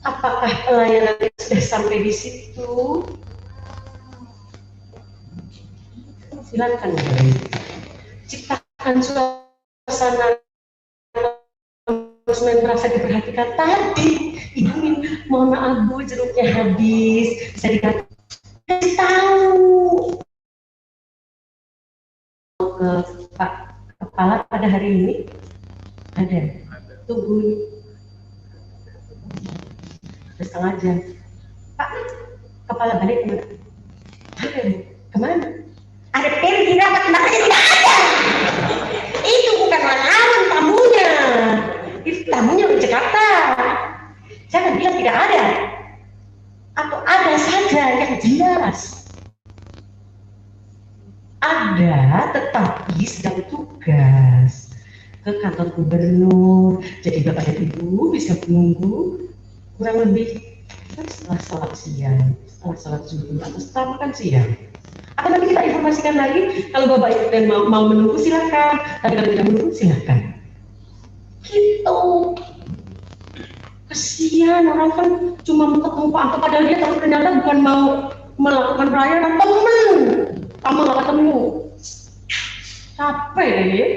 Apakah pelayanan sudah sampai di situ? Silakan ciptakan suasana konsumen merasa diperhatikan. Tadi Ibu mohon maaf Bu, jeruknya habis, bisa dikasih tahu ke Pak Kepala pada hari ini. Ada, tunggu setengah jam. Pak Kepala balik kemana? Ada Bu, kemana? Ada pergi rapat, makanya tidak ada. Itu bukan lamaran tamunya, itu tamunya di Jakarta. Saya bilang tidak ada, atau ada saja yang jelas. Ada, tetapi sedang tugas ke kantor gubernur. Jadi Bapak dan Ibu bisa menunggu kurang lebih setelah sholat siang, setelah sholat subuh, atau setelah makan siang. Atau nanti kita informasikan lagi, kalau Bapak Ibu dan mau menunggu silakan, tapi kalau tidak menunggu silakan. Gitu. Kesian orang kan cuma mau ketemu Pak Anto, padahal dia tahu ternyata bukan mau melakukan pelayanan, teman. Kamu nggak ketemu. Capek ya.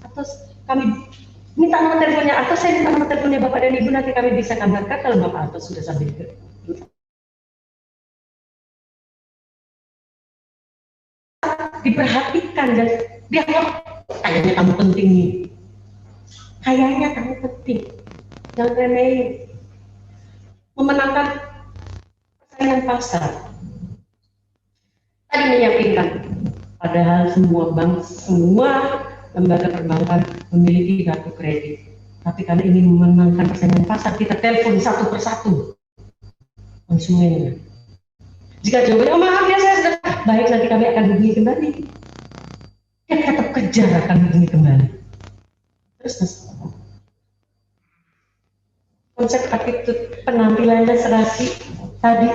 Atau kami minta nomor teleponnya, atau saya minta nomor teleponnya Bapak dan Ibu, nanti kami bisa kabarkan kalau Bapak Anto sudah sampai ke diperhatikan dan dia kayaknya kamu penting nih, kayaknya kamu penting, jangan remehin. Memenangkan persaingan pasar tadi meyakinkan, padahal semua bank, semua lembaga perbankan memiliki kartu kredit, tapi karena ini memenangkan persaingan pasar, kita telepon satu persatu konsumennya. Jika jawabannya, oh maaf ya saya sudah baik, nanti kami akan hubungi kembali, dia tetap kejar akan hubungi kembali. Terus konsep attitude penampilannya serasi tadi,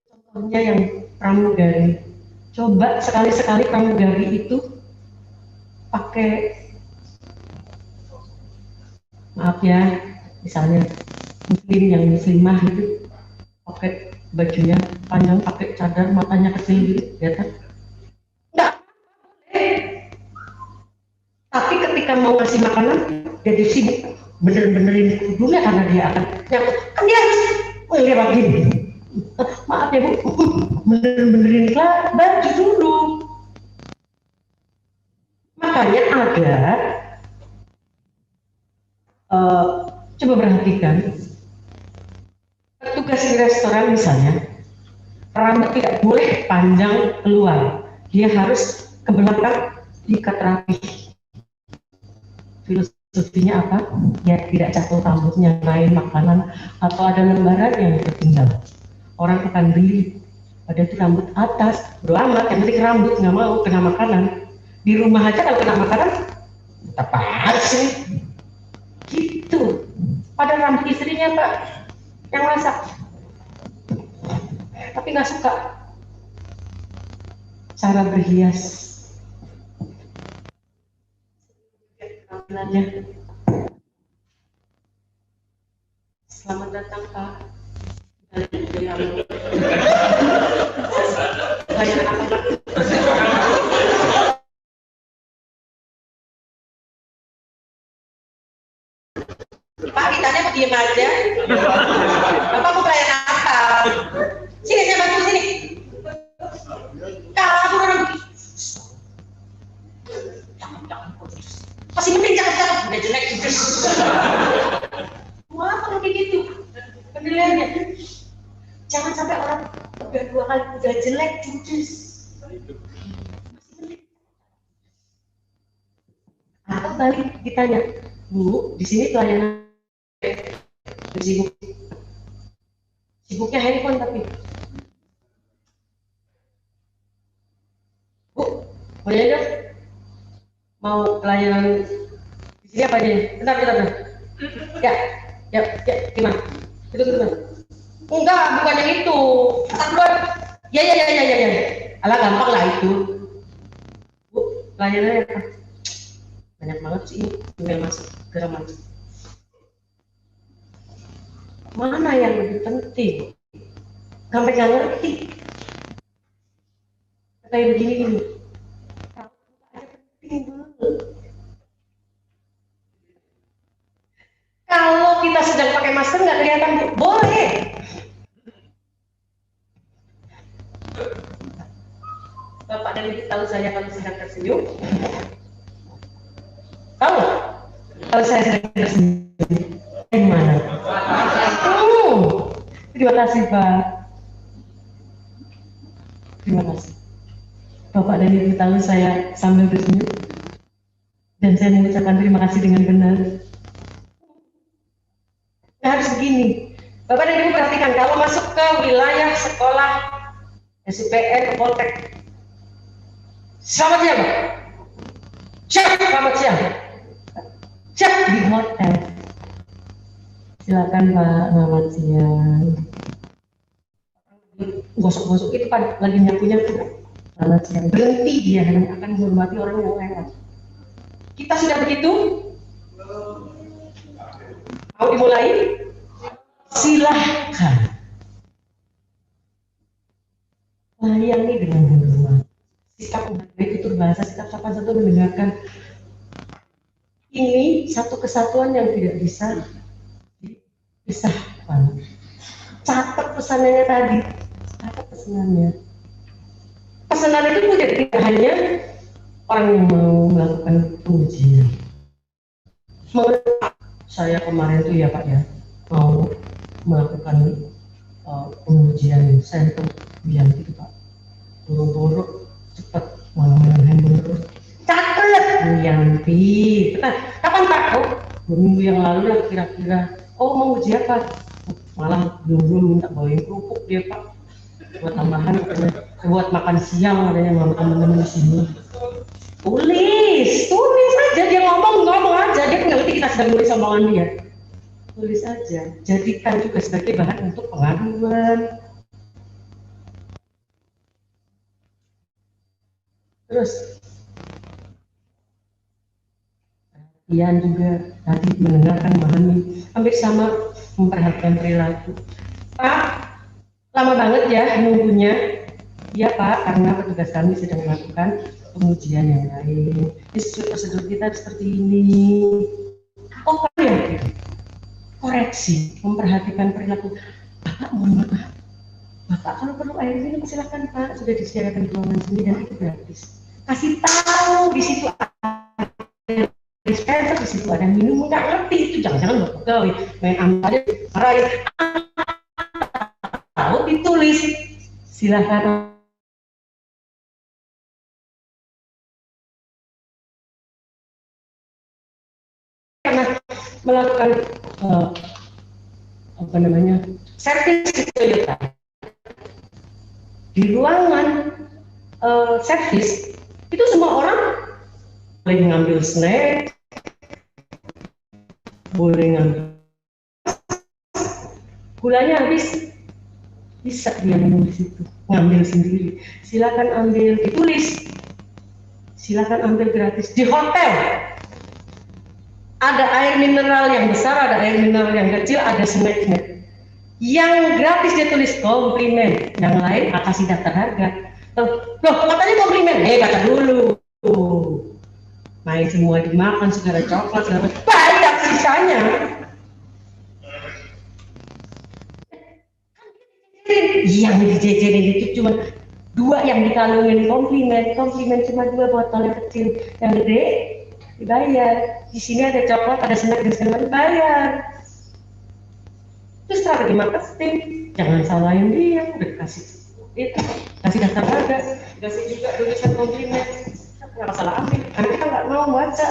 contohnya yang pramugari, coba sekali-sekali pramugari itu pakai, maaf ya, misalnya muslim yang muslimah itu pakai bajunya panjang, pakai cadar, matanya kecil gitu, ya kan? Enggak boleh. Tapi ketika mau ngasih makanan, dia sibuk bener-benerin kudunya karena dia akan nyangkut, kan dia harus lewat gini. Maaf ya Bu, benerin baju dulu. Makanya ada, coba perhatikan, petugas di restoran misalnya, rambut tidak boleh panjang keluar, dia harus ke belakang diikat rapi. Filosofinya apa? Ya tidak jatuh rambutnya, lain makanan atau ada lembaran yang tertinggal. Orang akan beli, padahal itu rambut atas, beramat, yang penting rambut, nggak mau kena makanan. Di rumah aja kalau kena makanan, tetap harus sih. Gitu. Pada rambut istrinya Pak, yang masak, tapi nggak suka cara berhias. Penampilannya. Selamat datang Pak. Banyak apa? Pak, ditanya mau diem aja. Bapak mau pelayan apa? Sini, saya bantu sini. Kabur orang. Masih penting jangan udah jelek juga. Wah, kalau kayak gitu penilaiannya. Jangan sampai orang udah 2 kali udah jelek judes. Atau balik ditanya, Bu, di sini pelayanan sibuk. Sibuknya handphone tapi. Bu, boleh dong? Mau pelayanan di sini apa aja? Bentar. Ya, gimana? Itu gimana? Enggak, bukan yang itu. Ya. Alah gampang lah itu. Bu, pelayanannya apa? Banyak banget sih email masuk, geram masuk. Mana yang lebih penting? Sampai nggak ngerti. Kayak begini ini. Ada penting dulu. Kalau kita sedang pakai masker nggak kelihatan, boleh. Bapak dan Ibu tahu saya kalau sedang tersenyum. Tahu? Kalau saya sedang tersenyum. Gimana? Terima kasih Pak. Terima kasih. Bapak dan Ibu tahu saya sambil tersenyum. Dan saya mengucapkan terima kasih dengan benar. Nah, harus begini. Bapak dan Ibu perhatikan, kalau masuk ke wilayah sekolah SUPN, Poltek. Selamat siang, Pak. Selamat siang. Siap di hotel. Silakan Pak, selamat siang. Gosok-gosok itu Pak, lagi nyapu-nyapu. Selamat siang. Berhenti dia hanya akan menghormati orang yang lewat. Kita sudah begitu? Mau dimulai? Silahkan. Layani dengan hormat. Sikap menghargai tutur bahasa, sikap sopan santun mendengarkan. Ini satu kesatuan yang tidak bisa dipisahkan. Catat pesanannya tadi. Catat pesanannya. Pesanan itu tidak hanya orang yang mau melakukan pengujian. Saya kemarin tuh ya Pak ya mau melakukan pengujian saya itu biar gitu Pak. Buru-buru cepat malam-malam handphone terus. Catat Bu Yanti. Benar. Kapan Pak? Oh, 2 minggu yang lalu lah kira-kira. Oh, mau uji apa? Malah belum minta bawain kerupuk dia Pak. Buat tambahan, buat makan siang adanya sama teman-teman di sini. Tulis aja, dia ngomong aja, dia ngerti kita sedang nulis omongan dia. Tulis aja, jadikan juga sebagai bahan untuk pengaduan. Terus perhatian juga tadi mendengarkan, memahami, hampir sama memperhatikan perilaku. Pak, lama banget ya nunggunya. Iya Pak, karena petugas kami sedang melakukan pengujian yang lain. Prosedur kita seperti ini. Oh Pak ya, koreksi, memperhatikan perilaku. Bapak mohon maaf. Bapak kalau perlu air minum silakan Pak, sudah disediakan di ruangan sini dan itu gratis. Kasih tahu di situ ada dispenser, di situ ada minum, nggak ngerti itu jangan-jangan buat pegawai main ambil aja marahin. Tahu ditulis, silakan. Karena melakukan servis Toyota di ruangan servis itu semua orang boleh ngambil snack, boleh ngambil gulanya habis, bisa dia minum di situ, ngambil sendiri. Silakan ambil, ditulis. Silakan ambil gratis di hotel. Ada air mineral yang besar, ada air mineral yang kecil, ada snack-snack. Yang gratis dia tulis komplimen, yang lain kasih daftar harga. Loh, katanya komplimen, kata dulu. Main semua dimakan, segala coklat, segala banyak sisanya. Yang dijejerin itu cuma 2 yang dikalungin komplimen cuma 2 botol yang kecil, yang gede dibayar. Di sini ada coklat, ada snack dan segala dibayar. Itu strategi marketing, jangan salahin dia, udah kasih daftar harga, kasih juga tulisan komplimen. Nggak salah ambil, karena kita nggak mau baca,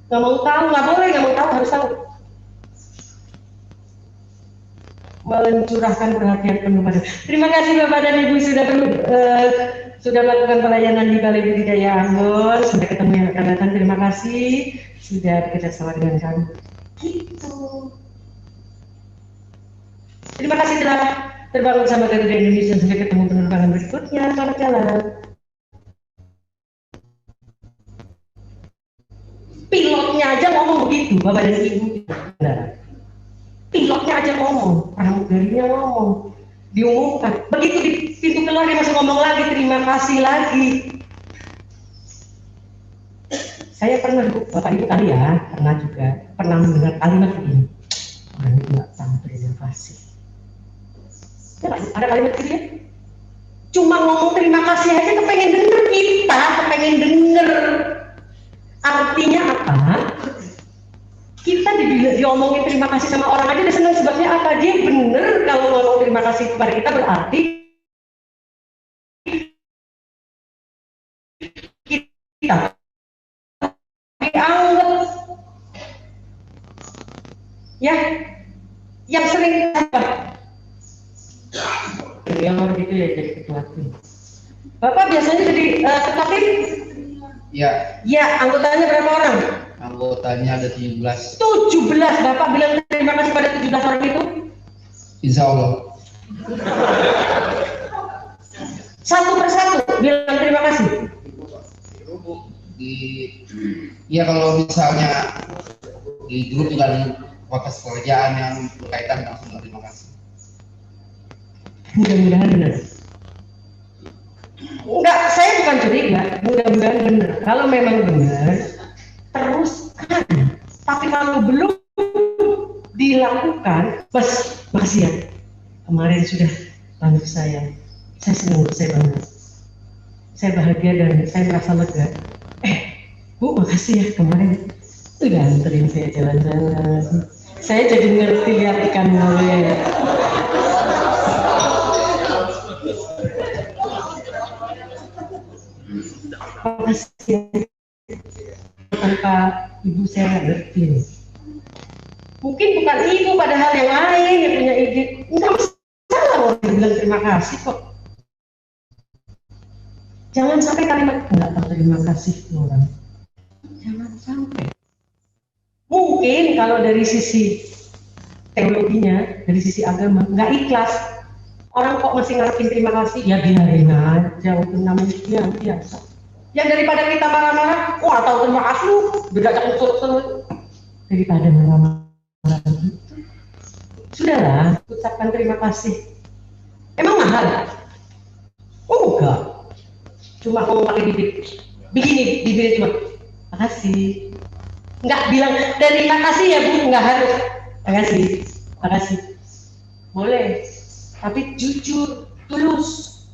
nggak mau tahu, nggak boleh, nggak mau tahu, harus tahu. Mencurahkan perhatian penuh pada. Terima kasih Bapak dan Ibu sudah melakukan pelayanan di Balai Budidaya Ambon. Sampai ketemu yang akan datang. Terima kasih sudah bekerjasama dengan kami. Gitu. Terima kasih telah terbang bersama Garuda Indonesia. Sampai ketemu penerbangan berikutnya. Selamat jalan. Pilotnya aja ngomong begitu, Bapak dan Ibu. Pilotnya aja ngomong, pramugarinya ngomong, diumumkan. Begitu di pintu keluar dia masih ngomong lagi, terima kasih lagi. Saya pernah, Bapak Ibu kali ya, pernah mendengar kalimat ini. Orang itu nggak tahu terima kasih. Ya, ada kalimat gitu ya? Cuma ngomong terima kasih aja kepengen denger kita, kepengen denger. Artinya apa? Kita diomongin terima kasih sama orang aja udah senang, sebabnya apa? Dia bener kalau ngomong terima kasih kepada kita berarti kita dianggap ya, yang sering apa? Yang gitu ya jadi ketua tim. Bapak biasanya jadi ketua tim? Ya. Ya, anggotanya berapa orang? Anggotanya ada 17. 17, Bapak bilang terima kasih pada 17 orang itu? Insya Allah. Satu persatu bilang terima kasih. Ya kalau misalnya di grup juga ada fokus pekerjaan yang berkaitan langsung terima kasih. Mudah-mudahan benar. Enggak, saya bukan curiga. Mudah-mudahan benar. Kalau memang benar, teruskan. Tapi kalau belum dilakukan, makasih ya. Kemarin sudah bantu saya. Saya senang, saya bangga. Saya bahagia dan saya merasa lega. Bu, makasih ya kemarin sudah anterin saya jalan-jalan. Saya jadi ngerti lihat ikan lele. Makasih. Tanpa ibu saya nggak ngerti. Mungkin bukan ibu, padahal yang lain yang punya ide. Enggak masalah orang bilang terima kasih kok. Jangan sampai kalimat enggak tahu terima kasih orang. Jangan sampai. Mungkin kalau dari sisi teologinya, dari sisi agama nggak ikhlas. Orang kok masih ngarepin terima kasih, ya biarin aja, untuk namanya biasa. Yang daripada kita marah-marah, wah tahu terima kasih lu, berdajak terus daripada marah-marah gitu. Sudahlah, ucapkan terima kasih. Emang mahal? Oh enggak. Cuma ngomong pakai bibir. Begini, bibirnya cuma, makasih. Enggak bilang terima kasih ya Bu, enggak harus. Makasih. Boleh. Tapi jujur, tulus.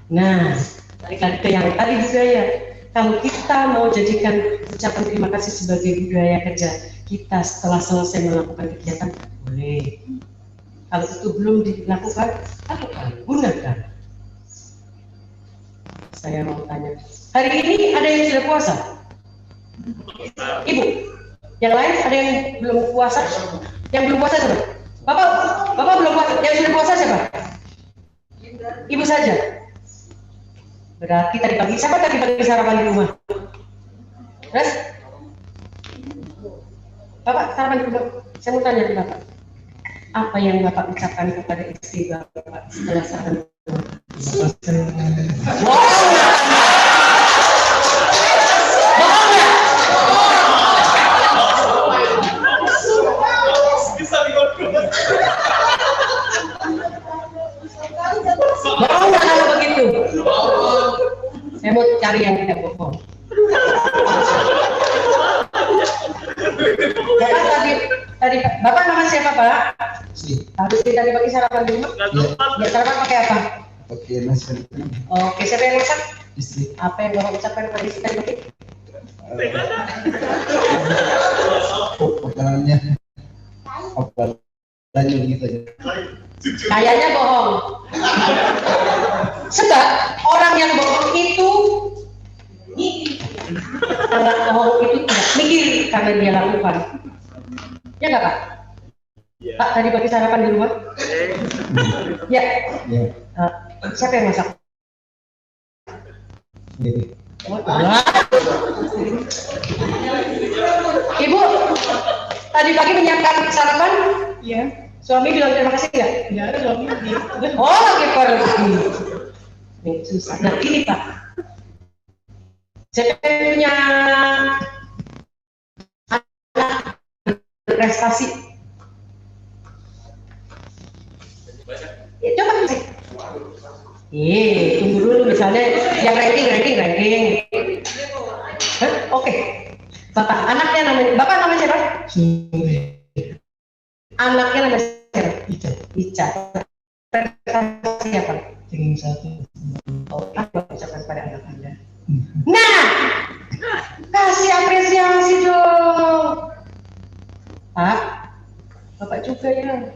Nah, balik lagi ke yang tadi budaya. Kalau kita mau jadikan ucapan terima kasih sebagai budaya kerja kita setelah selesai melakukan kegiatan, boleh. Kalau itu belum dilakukan, lakukan, gunakan. Saya mau tanya, hari ini ada yang sudah puasa? Ibu, yang lain ada yang belum puasa? Yang belum puasa siapa? Bapak belum puasa. Yang sudah puasa siapa? Ibu saja. Berarti tadi pagi, siapa tadi pagi sarapan di rumah? Terus? Bapak sarapan di rumah. Saya mau tanya ke Bapak. Apa yang Bapak ucapkan kepada istri Bapak setelah sarapan? Bapak tadi Bapak nama siapa Pak? Habis tadi pagi sarapan di rumah? Ya, sarapan pakai apa? Pakai nasi. Oke, siapa yang masak? Istri. Apa yang Bapak ucapkan pada istri tadi pagi? Makanannya apa? Lanjut gitu aja. Kayaknya bohong. Sebab orang yang bohong itu orang bohong itu tidak mikir karena dia lakukan. Ya nggak Pak? Pak tadi pagi sarapan di rumah? Ya. Ya. Siapa yang masak? Jadi. Ibu, tadi pagi menyiapkan sarapan? Iya. Suami bilang terima kasih nggak? Iya, suami. Oh, lagi pergi. Nih, susah. Nah, ini Pak. Saya punya anak prestasi. Ya, coba sih. Tunggu dulu misalnya yang ranking. Hah? Oke. Bapak, anaknya namanya, Bapak namanya siapa? Anaknya namanya siapa? Ica. Prestasi apa? Tinggal satu. Oh, apa ucapkan pada anak Anda? Nah, kasih apresiasi dong. Pak, Bapak juga ya.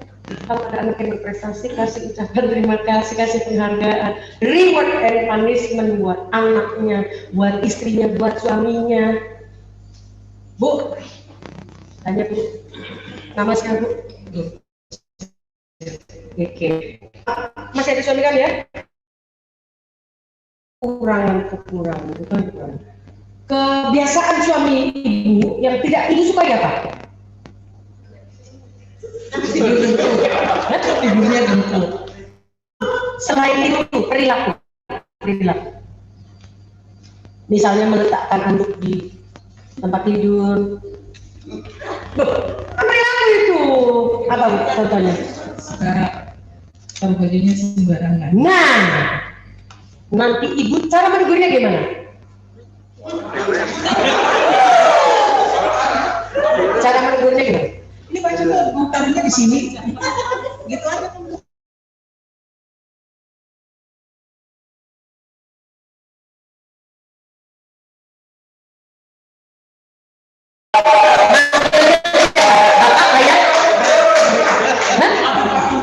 Kalau ada anak yang berprestasi, kasih ucapan terima kasih, kasih penghargaan, reward and punishment buat anaknya, buat istrinya, buat suaminya. Bu, tanya Bu, nama siapa Bu? Oke, masih ada suami kan ya? Kekurangan. Kebiasaan suami ibu yang tidak ibu suka ya Pak? Tidurnya gitu. Selain itu perilaku. Misalnya meletakkan handuk di tempat tidur. Perilaku itu apa contohnya? Kalau bajunya sembarangan. Nah, nanti ibu cara menegurnya gimana? Cara menegurnya gimana? Ini baju bukannya di sini. Gitu aja.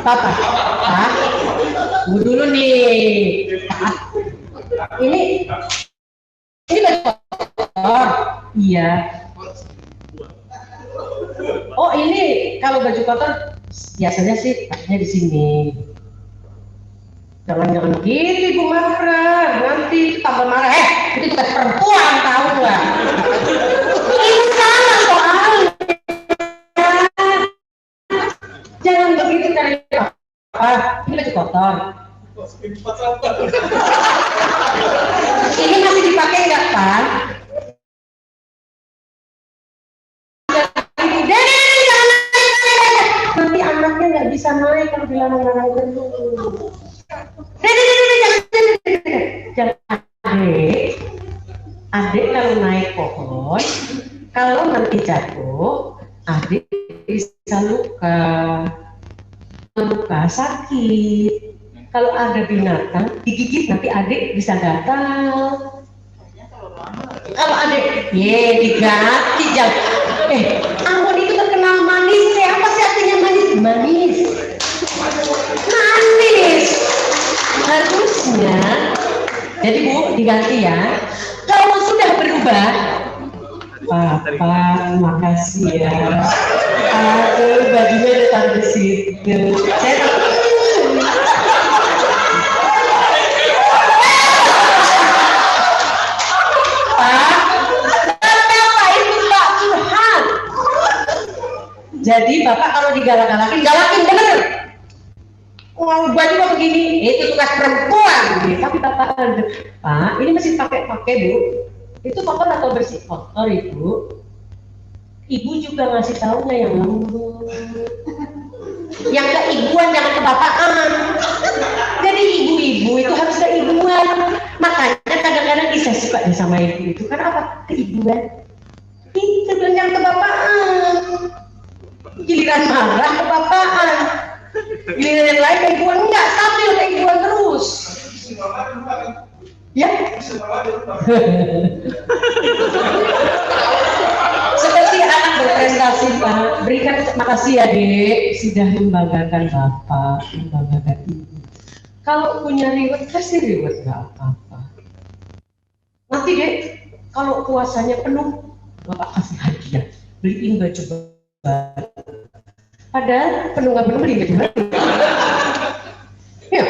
Papa, Pak, tunggu dulu nih. Ini baju kotor. Iya. Oh ini kalau baju kotor biasanya sih pakainya di sini. Jangan gitu ibu marah, nanti tambah marah. Itu tugas perempuan tahu nggak? Ini salah soalnya. Jangan begitu cari ini baju kotor. Ini masih dipakai nggak Pak? Nanti anaknya nggak bisa naik kalau dilarang-larang dulu. Jangan adik kalau naik pohon, kalau nanti jatuh, adik bisa luka sakit. Kalau ada binatang digigit nanti adik bisa gatal. Kalau adik, diganti jangan. Ambon itu terkenal manis. Apa sih artinya manis? Manis. Harusnya. Jadi Bu diganti ya. Kalau sudah berubah, Papa, makasih ya. Aduh, bajunya udah taruh di situ. Jadi Bapak kalau digalak-galakin, galakin bener. Mau baju kok begini, itu tugas perempuan. Tapi Bapak, Pak, ini masih pakai Bu. Itu kotor atau bersih? Kotor Ibu. Ibu juga ngasih taunya yang lembut. Yang keibuan, jangan kebapaan. Jadi ibu-ibu itu harus keibuan. Makanya kadang-kadang saya suka sama ibu itu. Karena apa? Keibuan. Itu dan yang kebapaan. Giliran marah kebapaan. Giliran yang lain keibuan enggak, stabil keibuan terus. Ya. Seperti anak berprestasi Pak, berikan makasih ya Dek, sudah membanggakan Bapak, membanggakan Ibu. Kalau punya reward, kasih reward nggak apa-apa. Nanti Dek, kalau puasanya penuh, Bapak kasih hadiah, beliin baju baru. Padahal penuh nggak penuh beliin baju baru. Ya.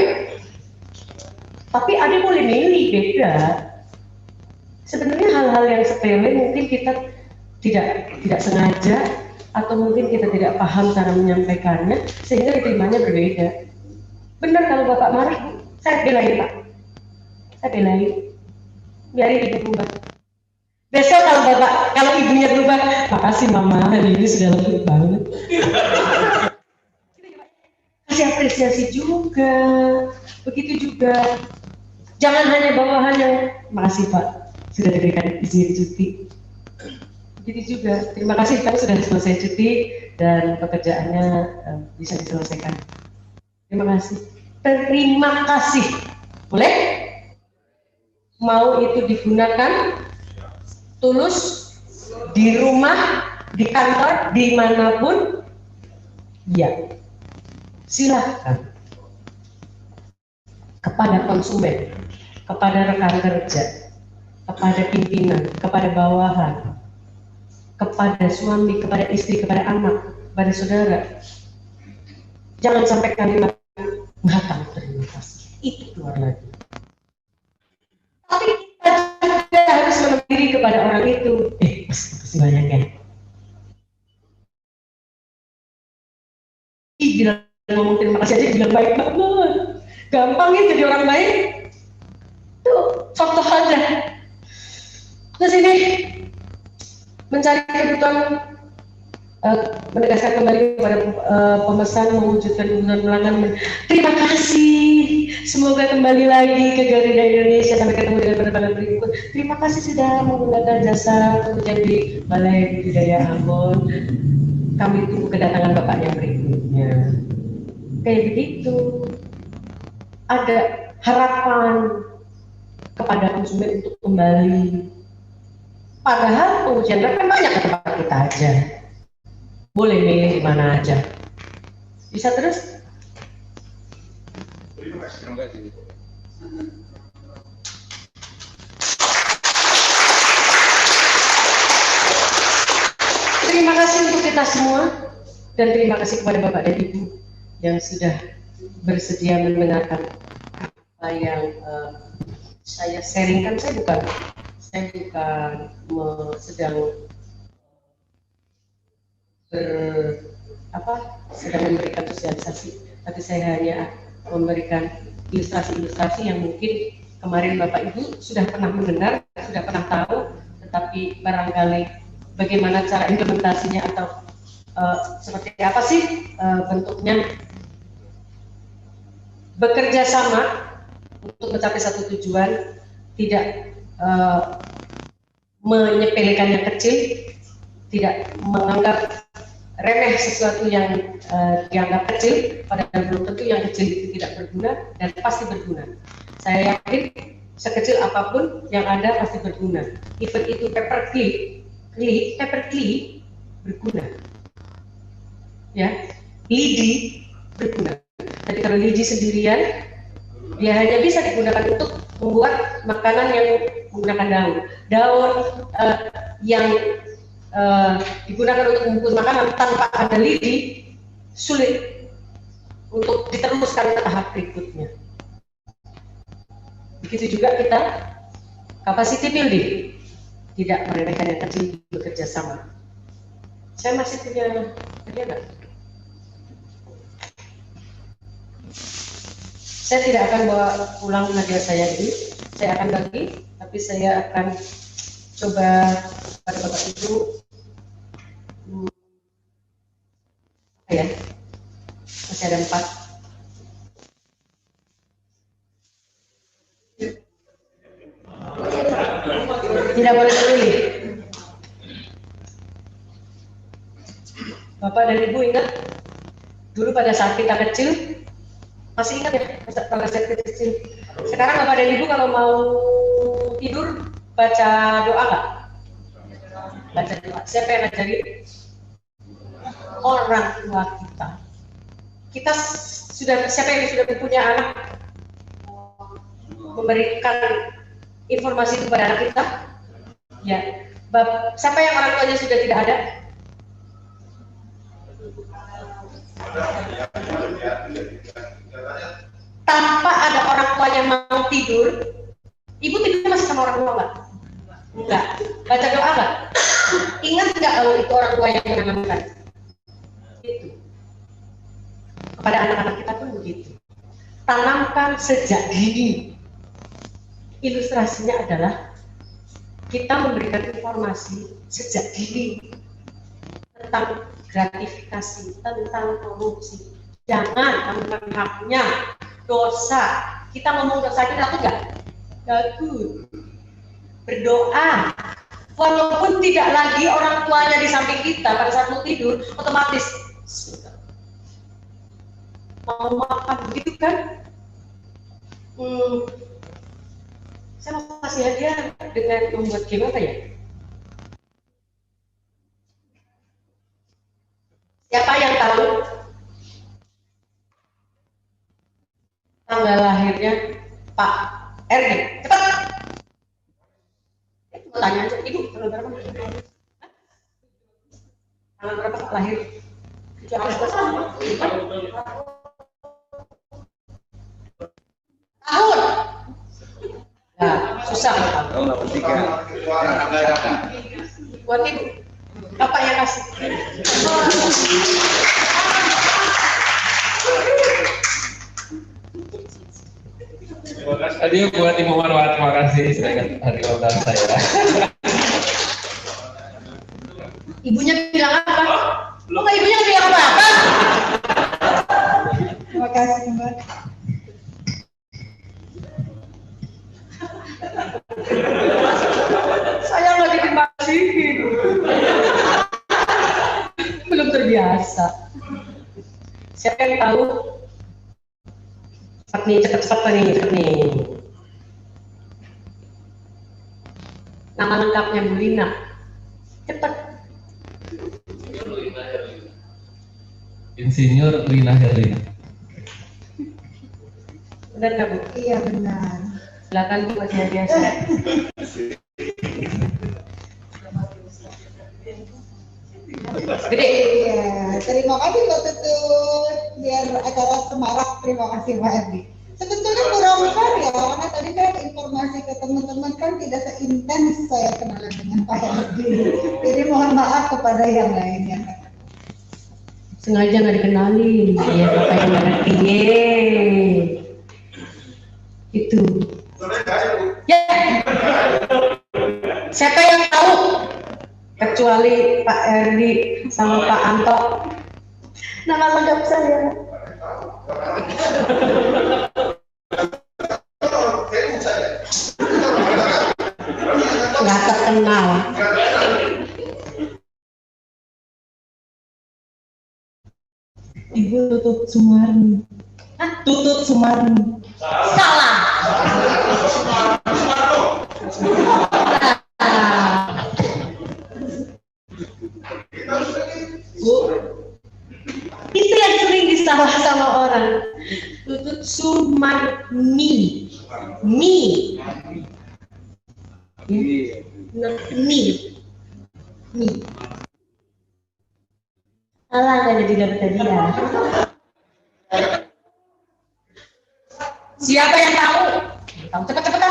Tapi ada boleh milih beda. Sebenarnya hal-hal yang sepele mungkin kita tidak sengaja atau mungkin kita tidak paham cara menyampaikannya sehingga diterimanya berbeda. Benar kalau Bapak marah, saya belain Pak. Saya belain. Biarin Ibu berubah. Besok kalau ibunya berubah, makasih Mama, hari ini sudah lebih banget. Kasih apresiasi juga. Begitu juga. Jangan hanya bawahan yang makasih Pak, sudah diberikan izin cuti. Begitu juga, terima kasih Pak sudah selesai cuti dan pekerjaannya bisa diselesaikan. Terima kasih. Terima kasih. Boleh? Mau itu digunakan tulus di rumah, di kantor, dimanapun, ya. Silahkan. Kepada konsumen, kepada rekan kerja, kepada pimpinan, kepada bawahan, kepada suami, kepada istri, kepada anak, kepada saudara. Jangan sampai kalimat mengatakan terima kasih. Itu keluar lagi. Tapi kita juga harus menegur diri kepada orang itu. Makasih banyak ya. Bilang ngomong terima kasih aja bilang baik banget. Gampang ya jadi orang baik. Tuh, contoh aja. Terus ini mencari kebutuhan, menegaskan kembali kepada pemesan mewujudkan kebutuhan pelanggan. Terima kasih, semoga kembali lagi ke Garuda Indonesia sampai ketemu dengan penerbangan berikut. Terima kasih sudah menggunakan jasa penunjang di Balai Budidaya Ambon. Kami tunggu kedatangan Bapak yang berikutnya. Kayak begitu. Ada harapan kepada konsumen untuk kembali. Padahal pengujian kan banyak ke tempat kita aja. Boleh milih di mana aja. Bisa terus? Terima kasih. Terima kasih untuk kita semua dan terima kasih kepada Bapak dan Ibu yang sudah bersedia mendengarkan apa yang saya sharingkan. Saya bukan sedang sedang memberikan sosialisasi, tapi saya hanya memberikan ilustrasi-ilustrasi yang mungkin kemarin Bapak Ibu sudah pernah mendengar, sudah pernah tahu, tetapi barangkali bagaimana cara implementasinya atau seperti apa sih bentuknya. Bekerja sama untuk mencapai satu tujuan, tidak menyepelekan yang kecil, tidak menganggap remeh sesuatu yang dianggap kecil, padahal belum tentu yang kecil itu tidak berguna dan pasti berguna. Saya yakin sekecil apapun yang ada pasti berguna. Even itu paperclip berguna. Ya, lidi berguna. Jadi kalau lidi sendirian, dia hanya bisa digunakan untuk membuat makanan yang menggunakan daun. Daun yang digunakan untuk membungkus makanan tanpa ada lidi sulit untuk diteruskan ke tahap berikutnya. Begitu juga kita capacity building, tidak meremehkan yang kecil, bekerja sama. Saya masih punya hadiah. Saya tidak akan bawa pulang hadiah saya ini, saya akan bagi, tapi saya akan coba pada Bapak Ibu ya, masih ada 4. Tidak boleh memilih. Bapak dan Ibu ingat dulu pada saat kita kecil, masih ingat ya pada saat kita kecil. Sekarang Bapak dan Ibu kalau mau tidur baca doa nggak? Baca doa. Siapa yang ngajarin? Orang tua kita. Kita sudah, siapa yang sudah punya anak, memberikan informasi kepada anak kita? Ya. Siapa yang orang tuanya sudah tidak ada? Tanpa ada orang tua yang mau tidur, ibu tidur masih sama orang tua nggak? Enggak. Baca doa nggak? Ingat nggak kalau itu orang tua yang menanamkan? Itu. Kepada anak-anak kita pun begitu. Tanamkan sejak dini. Ilustrasinya adalah kita memberikan informasi sejak dini tentang gratifikasi, tentang korupsi. Jangan melakukan haknya, dosa. Kita ngomong dosa itu laku nggak? Laku. Berdoa. Walaupun tidak lagi orang tuanya di samping kita pada saat mau tidur, otomatis mau makan begitu kan? Saya mau kasih hadiah dengan membuat game apa ya? Siapa yang tahu tanggal lahirnya Pak Erdi? Cepat. Mau tanya aja, Ibu, tanggal berapa? Tanggal berapa Pak lahir? 7 Agustus. Tahun. Nah, susah. Tahun 83. Buat Ibu. Bapak yang kasih. Tadi buat Ibu Marwah, terima kasih sudah ingat hari ulang tahun saya. Ibunya bilang apa? Oh, nggak ibunya bilang apa? Terima kasih, Mbak. Saya nggak dikasihin. Belum terbiasa. Siapa yang tahu? Cepat nih. Nama lengkapnya Bu Lina. Cepat. Insinyur Lina Herlina. Benar nggak Bu? Iya benar. Silakan Bu, masih biasa. Gede. Iya, terima kasih Mbak Tutut. Biar acara semarak, terima kasih Pak Erdi. Sebetulnya kurang ya, karena tadi kan informasi ke teman-teman kan tidak seintens saya kenalan dengan Pak Erdi. Jadi mohon maaf kepada yang lainnya. Sengaja nggak dikenalin, ya Bapak yang ngerti. Itu. Ya. Siapa yang tahu? Kecuali Pak Erdi sama Pak Anto. Nama lengkap saya. Nggak terkenal. Ibu Tutut Sumarni. Tutut Sumarni. Salah. Bu, itu yang sering disalah sama orang. Tutut Sumarni. Mi. Mi. Salah nggak jadi dapat hadiah. Siapa yang tahu? Tahu cepat-cepat.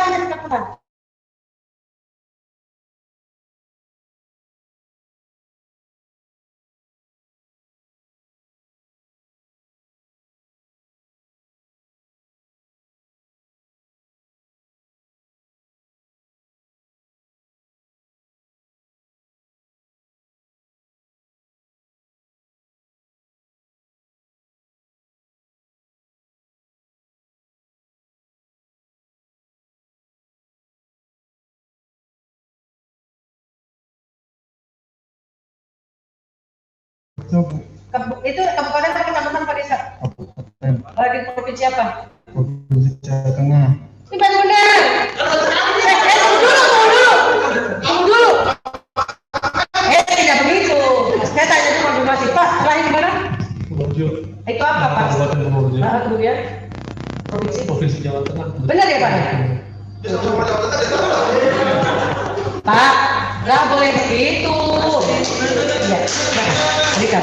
Itu kabupaten atau kecamatan Pak Desa? Di provinsi apa? Provinsi Jawa Tengah. Ini benar. Tunggu dulu. Tidak begitu. Saya tanya dulu konfirmasi Pak. Lahir di mana? Purworejo. Itu apa Pak? Kabupaten Purworejo. Kemudian provinsi. Provinsi Jawa Tengah. Benar ya Pak? Pak, nggak boleh begitu. Iya, berikan.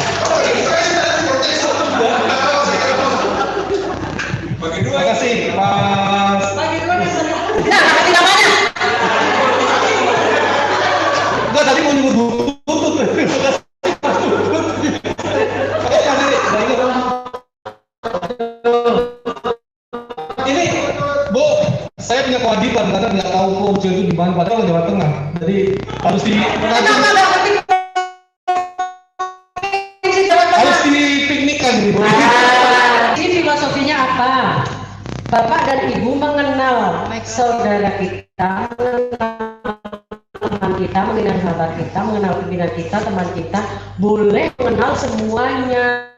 Terima kasih, Mas. Nah, tidak mana? Enggak, tadi mau nyebut buku. Ini, Bu, saya punya kewajiban karena nggak tahu Purworejo itu di mana, padahal Jawa Tengah. Jadi harus harus dipiknikkan gitu. Ini filosofinya apa? Bapak dan Ibu mengenal saudara kita, teman kita, mengenal sahabat kita, mengenal pimpinan kita, teman kita, boleh mengenal semuanya.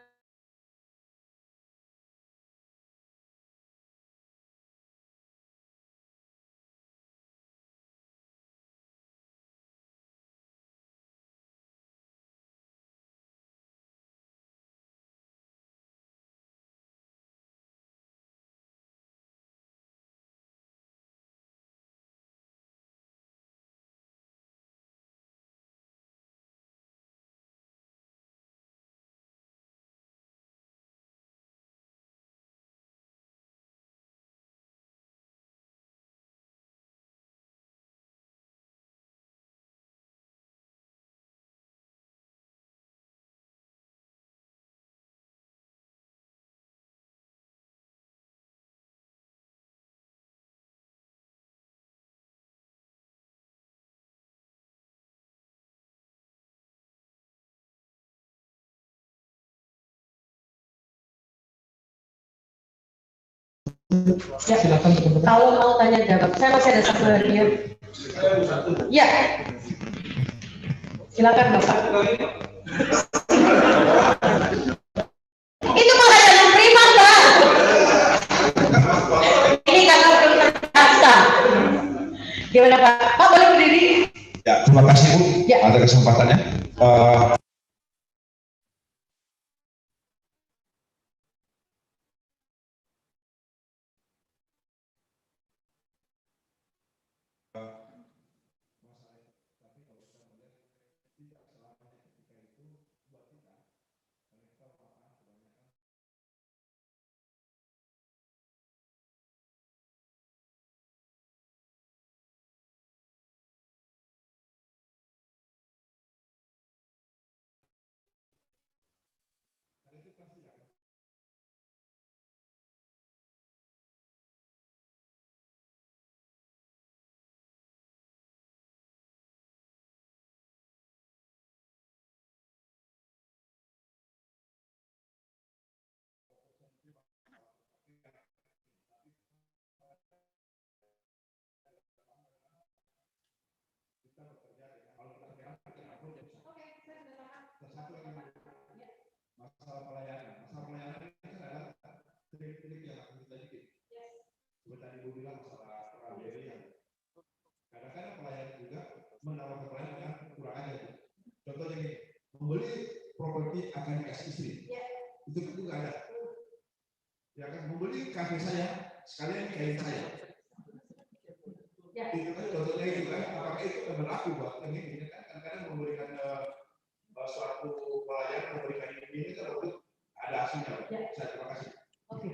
Ya, Silakan teman-teman. kalau mau tanya jawab, saya masih ada satu lagi ya. Ya, silakan Bapak. Itu malah yang primat Pak. Ini karena belum terdaftar. Gimana Pak? Pak boleh berdiri? Ya, terima kasih Bu Ya. atas kesempatannya. Masalah pelayanan itu adalah trik-trik yang akan kita bikin. Seperti tadi Ibu bilang masalah perabian. Kadang-kadang pelayanan juga menawarkan pelayanan yang kurang aja. Contohnya ini, membeli properti akan dikasih istri. Itu juga ada. Ya kan, membeli kafe saya, sekalian kain saya. Itu kan contohnya itu kan, apakah itu berlaku buat ini kan kadang-kadang memberikan suatu pelayanan, memberikan ini kan untuk ada hasilnya. Saya terima kasih. Oke.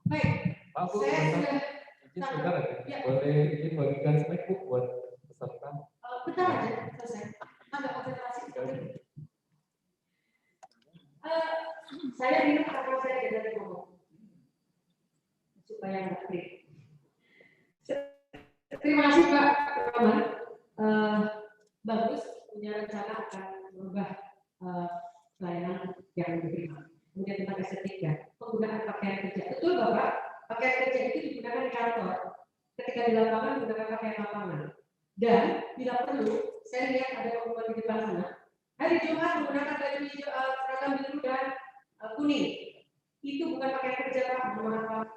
Baik. Maaf Bu, Saya sudah izin sebentar ya. Boleh izin bagikan slide Bu buat peserta. bentar aja selesai. Ada konsentrasi. Saya minum karena saya tidak dari ngomong supaya nggak klik. Terima kasih Pak Rahman. Bagus punya rencana akan merubah pelayanan yang diterima. Kemudian tentang estetika, penggunaan pakaian kerja. Betul Bapak, pakaian kerja itu digunakan di kantor. Ketika di lapangan menggunakan pakaian lapangan. Dan bila perlu, saya lihat ada pengumuman di depan sana. Hari Jumat menggunakan baju seragam biru dan kuning. Itu bukan pakaian kerja, Pak. Mohon.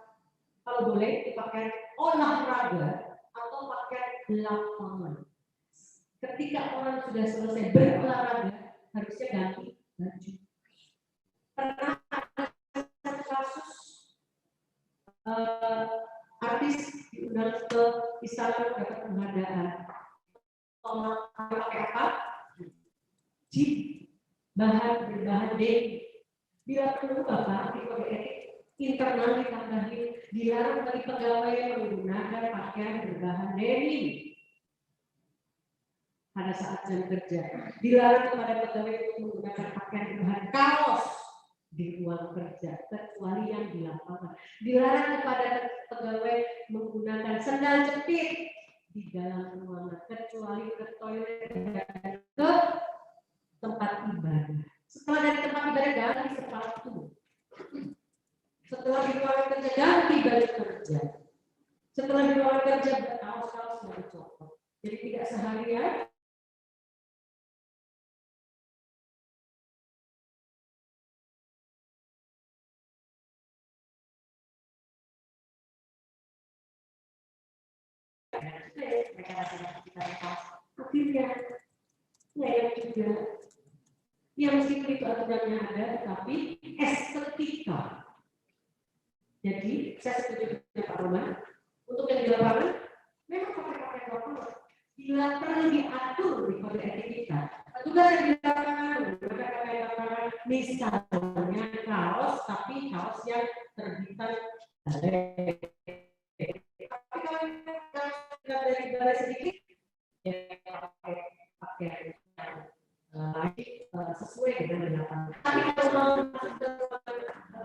Kalau boleh dipakai olahraga atau pakai lapangan. Ketika orang sudah selesai berolahraga, harusnya ganti baju. Pernah ada satu kasus artis diundang ke istana dapat penghargaan. Pakai apa? Jeep berbahan denim. Bila perlu Bapak di kode etik internal ditambahin dilarang bagi pegawai yang menggunakan pakaian berbahan denim pada saat jam kerja. Dilarang kepada pegawai untuk menggunakan pakaian berbahan kaos di ruang kerja kecuali yang di lapangan. Dilarang kepada pegawai menggunakan sandal jepit di dalam ruangan kecuali ke toilet dan ke tempat ibadah. Setelah dari tempat ibadah ganti sepatu. Setelah di ruangan kerja ganti baju kerja. Setelah di ruangan kerja kaos-kaos yang dicopot. Jadi tidak seharian. Akhirnya yang juga yang meskipun itu aturannya ada, tapi estetika. Jadi saya setuju dengan Pak Roman untuk yang di lapangan memang pakai lapangan. Bila perlu diatur di kode etik kita, petugas yang di lapangan menggunakan pakaian lapangan, misalnya kaos, tapi kaos yang terbitan. Tapi kalau dari balai sedikit, ya pakai sesuai dengan lapangan. Tapi kalau mau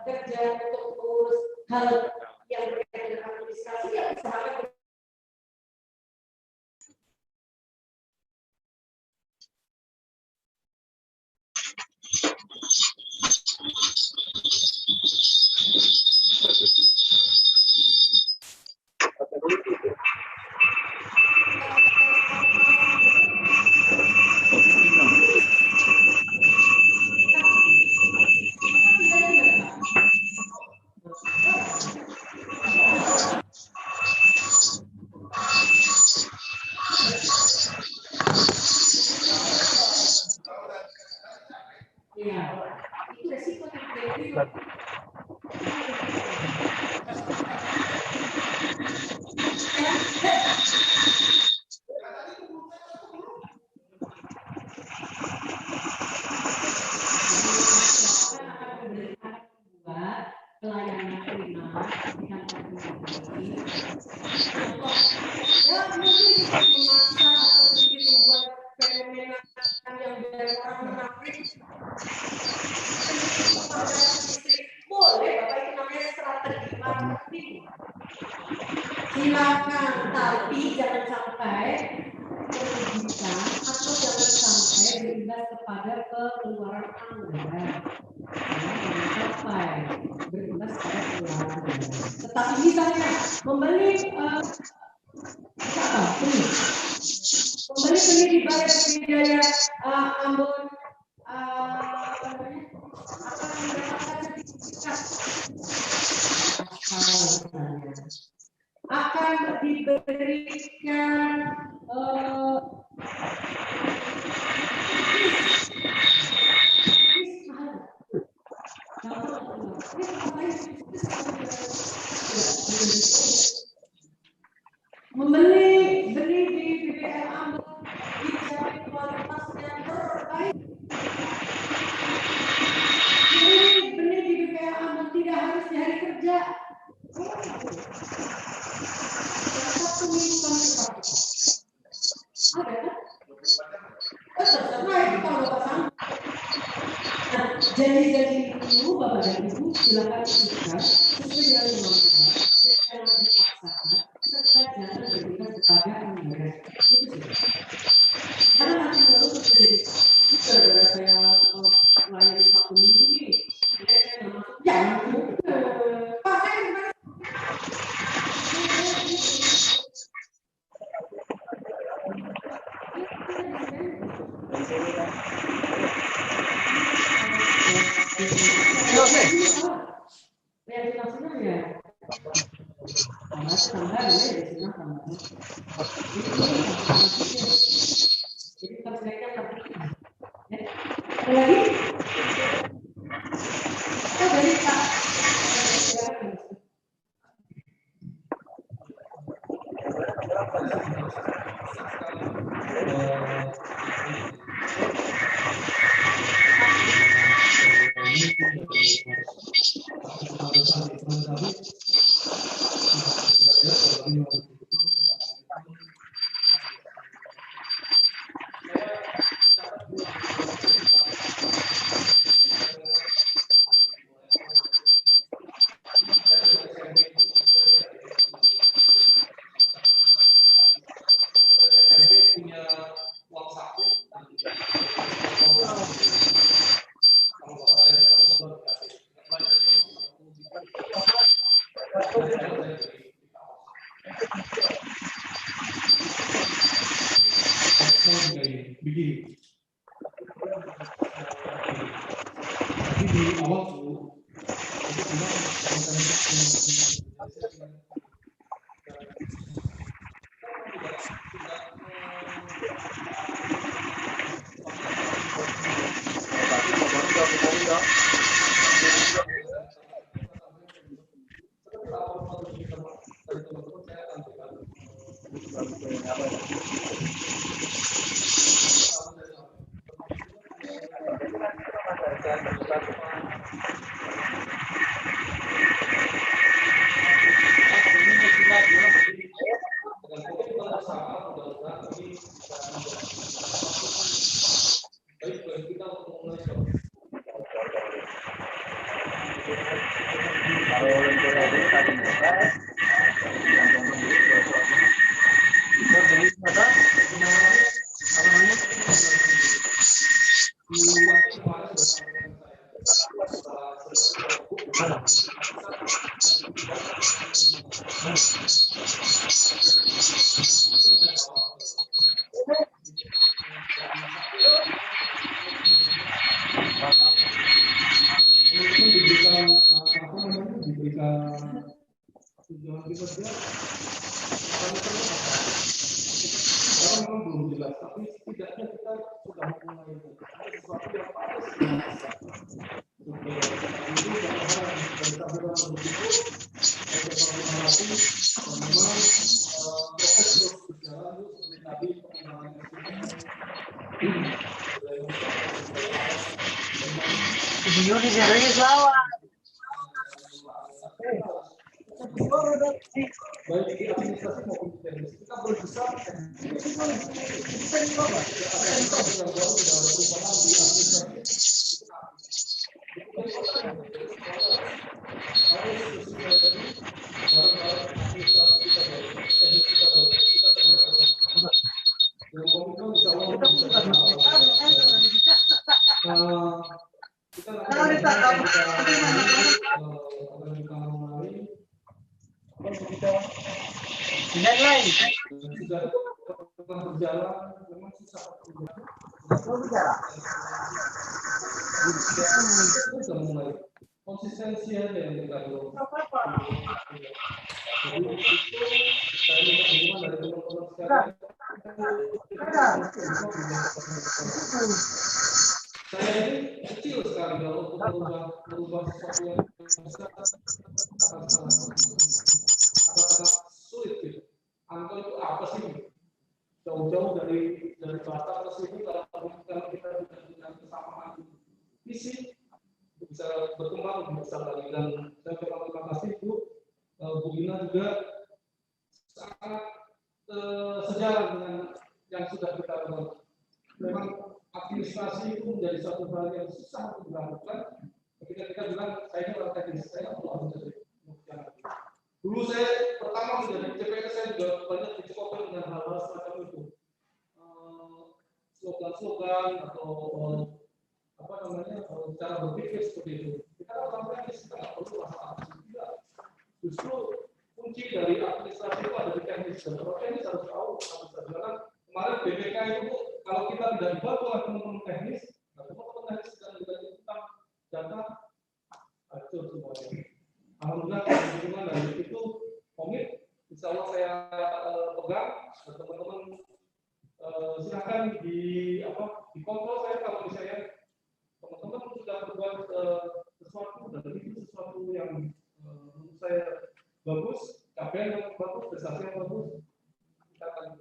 kerja untuk mengurus hal yang berkaitan dengan administrasi, ya usahakan. Silakan, tapi jangan sampai merugikan atau jangan sampai berimbas kepada pengeluaran anggaran. Jangan sampai berimbas pada pengeluaran anggaran. Tetapi misalnya membeli beli di Balai Budidaya Ambon akan mendapatkan sertifikat. Akan diberikan beli di BBM Ambon dijamin kualitas yang terbaik. Beli di BBM Ambon tidak harus di hari kerja. Satu minggu kami pakai. Ada kan? Terserah itu kalau Bapak sanggup. Nah, janji-janji itu Bapak dan Ibu silakan ikutkan sesuai dengan kemampuan. Jangan dipaksakan, serta jangan berikan kepada anggaran. Itu saja. Karena nanti baru terjadi. Gara-gara saya melayani satu minggu nih, saya nggak masuk. Jangan Pak, saya gimana? Senang ya. Tambah ya, senang tambah. Jadi perspektifnya penting. Ada lagi? Oh, dari Pak. Begini. Tapi di awal tujuan kinerja sekarang memang belum jelas, tapi setidaknya kita sudah mulai sesuatu yang patut baik di administrasi maupun di teknis kita berusaha sudah berjalan memang susah sudah mulai konsistensi aja yang kita dorong. Jadi itu saya minta dukungan dari teman-teman sekalian. Saya ini kecil sekali kalau untuk merubah sesuatu yang besar akan sangat sulit gitu. Angka itu apa sih? Jauh-jauh dari Batam ke sini kalau kita dengan kesamaan visi bisa berkembang lebih besar lagi. Dan saya terima kasih Bu Ina juga sangat sejalan dengan yang sudah kita lakukan. Memang administrasi itu menjadi satu hal yang susah untuk dilakukan. Ketika kita bilang saya ini orang teknis, saya nggak perlu jadi. Dulu saya pertama menjadi CPNS saya juga banyak dicoba dengan hal-hal semacam itu, slogan-slogan atau apa namanya cara berpikir seperti itu. Kita orang teknis kita nggak perlu masalah itu. Justru kunci dari administrasi itu ada di teknis. Dan orang teknis harus tahu karena kemarin BPK itu kalau kita tidak dibantu oleh teman-teman teknis, teman-teman teknis sedang menjadi tentang data berbuat sesuatu dan itu sesuatu yang menurut saya bagus, capaian yang bagus, prestasi yang bagus, kita akan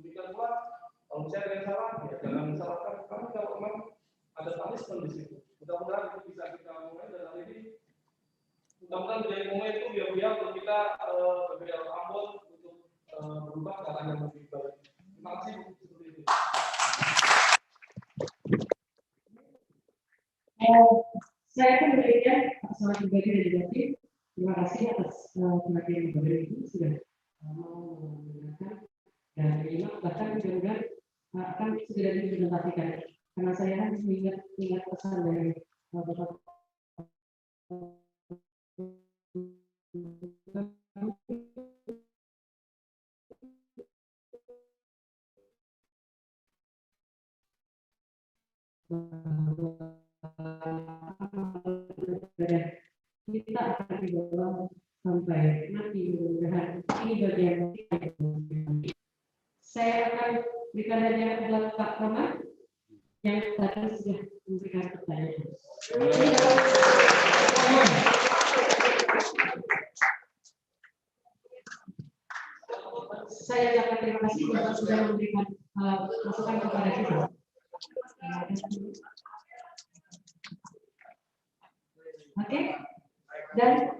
berikan pula. Kalau misalnya ada yang salah, ya jangan disalahkan. Karena kalau memang ada punishment di situ. Mudah-mudahan itu bisa kita mulai dan hari ini. Mudah-mudahan menjadi momen itu biar untuk kita berbeda Ambon untuk berubah ke arah yang lebih baik. Terima kasih seperti itu. Saya akan memberikan salah pribadi dan juga tim. Terima kasih atas perhatian ibadah itu sudah mau mendengarkan dan menyimak, bahkan mudah-mudahan akan segera diimplementasikan. Karena saya kan ingat pesan dari Bapak kita akan dibawa sampai nanti, mudah-mudahan ini bagian saya akan berikan hadiah buat Pak Roman yang tadi sudah memberikan pertanyaan. Saya ucapkan terima kasih Bapak sudah memberikan masukan kepada kita. Oke, dan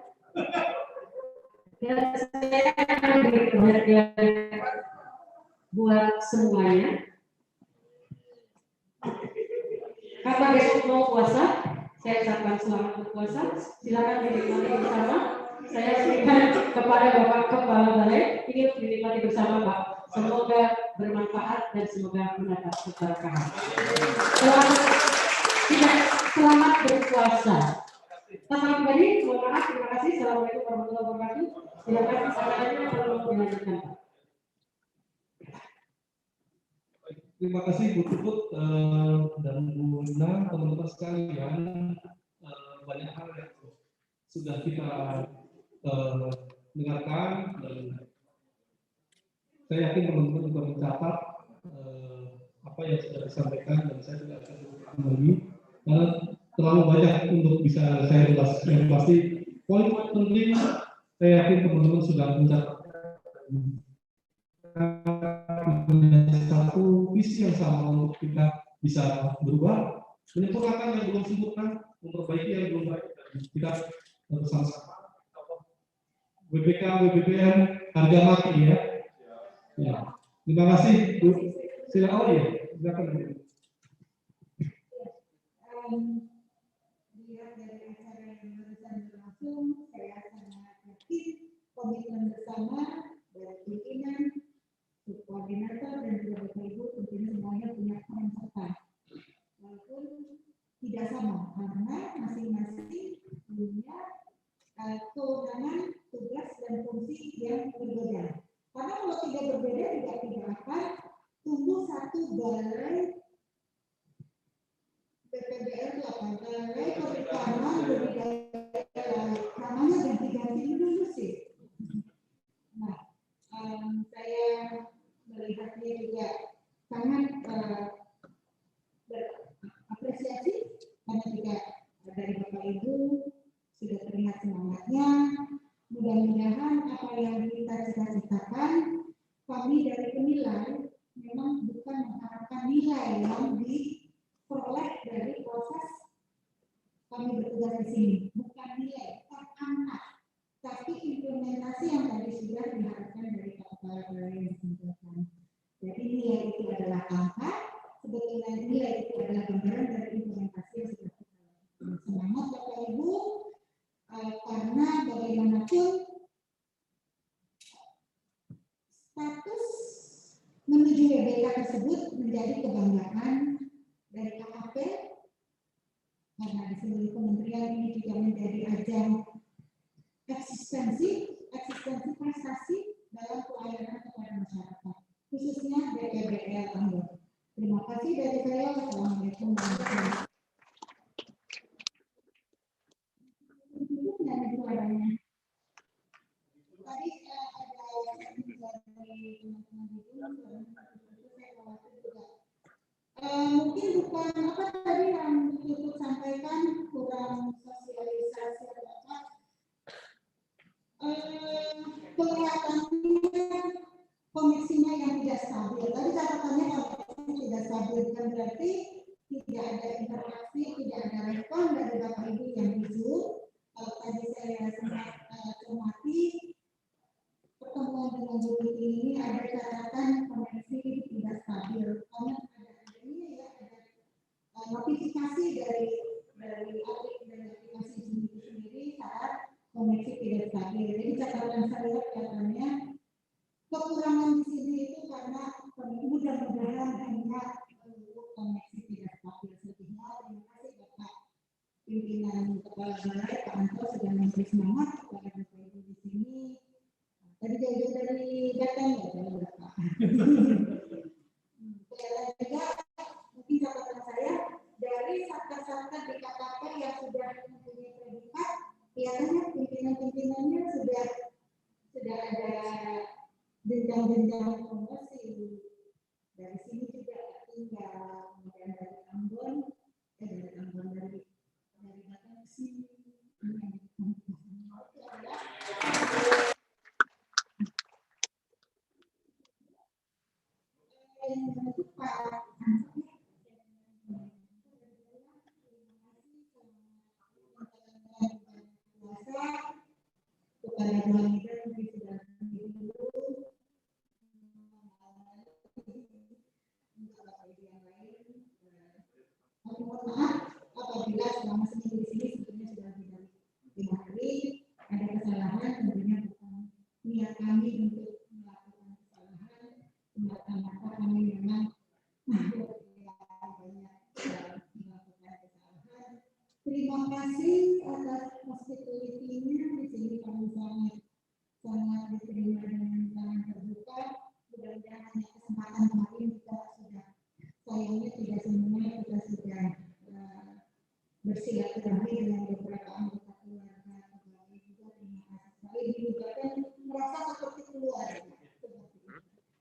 saya akan memberikan hadiah buat semuanya. Karena besok mau puasa, saya ucapkan selamat berpuasa. Silakan dinikmati bersama. Saya berikan kepada Bapak Kepala Balai ingin dinikmati bersama Pak. Semoga bermanfaat dan semoga mendapat keberkahan. Selamat berpuasa. Selamat pagi, terima kasih. Assalamualaikum warahmatullahi wabarakatuh. Silakan pertanyaannya kalau mau dilanjutkan. Terima kasih Bu Puput dan Bu Lina, teman-teman sekalian. Banyak hal yang sudah kita dengarkan dan saya yakin teman-teman juga mencatat apa yang sudah disampaikan dan saya juga akan mengulang lagi karena terlalu banyak untuk bisa saya ulas. Yang pasti poin-poin penting saya yakin teman-teman sudah mencatat satu visi yang sama untuk kita bisa berubah, menyempurnakan yang belum sempurna, memperbaiki yang belum baik. Kita bersama-sama. WBK, WBBM, harga mati ya. Ya. Terima kasih Bu. Silakan ya. Silakan. Dilihat dari acara yang barusan berlangsung, saya sangat yakin komitmen bersama dari pimpinan, koordinator dan juga Bapak Ibu tentunya semuanya punya peran serta. Walaupun tidak sama karena masing-masing punya kewenangan, tugas dan fungsi yang berbeda. Karena kalau tidak berbeda tidak akan tumbuh satu balai BPBL itu apa? Balai Perikanan Budidaya namanya ganti-ganti dulu sih. Nah, saya melihatnya juga sangat berapresiasi karena juga dari Bapak Ibu sudah terlihat semangatnya. Mudah-mudahan apa yang kita cita-citakan, kami dari penilai memang bukan mengharapkan nilai yang diperoleh dari proses kami bertugas di sini, bukan nilai, bukan angka, tapi implementasi yang tadi sudah diharapkan dari Kepala Balai yang disampaikan. Jadi nilai itu adalah angka, sebetulnya nilai itu adalah gambaran dari implementasi yang sudah kita lakukan. Semangat Bapak Ibu, karena bagaimanapun status menuju WBK tersebut menjadi kebanggaan dari KKP, karena di seluruh kementerian ini juga menjadi ajang eksistensi prestasi dalam pelayanan kepada masyarakat, khususnya BPBL Ambon. Terima kasih dari saya. Wassalamualaikum warahmatullahi wabarakatuh. Tadi ada dari teman-teman itu saya khawatir juga. Mungkin bukan apa tadi yang berarti tidak ada interaksi, tidak ada respon dari Bapak Ibu yang di Zoom. Kalau tadi saya sempat cermati pertemuan dengan Bu Titi ini ada catatan koneksi tidak stabil. Karena ada ini ya, ada notifikasi dari aplikasi Zoom itu sendiri saat koneksi tidak stabil. Jadi catatan saya kelihatannya kekurangan di sini itu karena mudah-mudahan hanya koneksi tidak stabil. Sehingga terima kasih Bapak pimpinan kepala balai Pak Anto sudah memberi semangat kepada Bapak Ibu di sini. Tadi jauh dari Batang ya, dari berapa? Juga mungkin catatan saya dari satker-satker di KKP yang sudah mempunyai predikat, kelihatannya pimpinan-pimpinannya sudah ada jenjang-jenjang promosi. Dari sini juga tinggal, kemudian dari Ambon dari Batang ke sini. Kepada Tuhan kita mungkin sudah dulu untuk Bapak Ibu yang lain. Mohon maaf apabila selama seminggu di sini sebetulnya sudah lebih dari 5 hari ada kesalahan, tentunya bukan niat kami untuk melakukan kesalahan, semata-mata kami memang banyak melakukan kesalahan. Terima kasih atas hospitality-nya di sini kami sangat diterima dengan tangan terbuka. Mudah-mudahan hanya kesempatan kemarin kita sudah sayangnya tidak semuanya kita sudah bersilaturahmi dengan beberapa anggota keluarga pegawai juga. Terima kasih sekali diucapkan merasa seperti keluarga.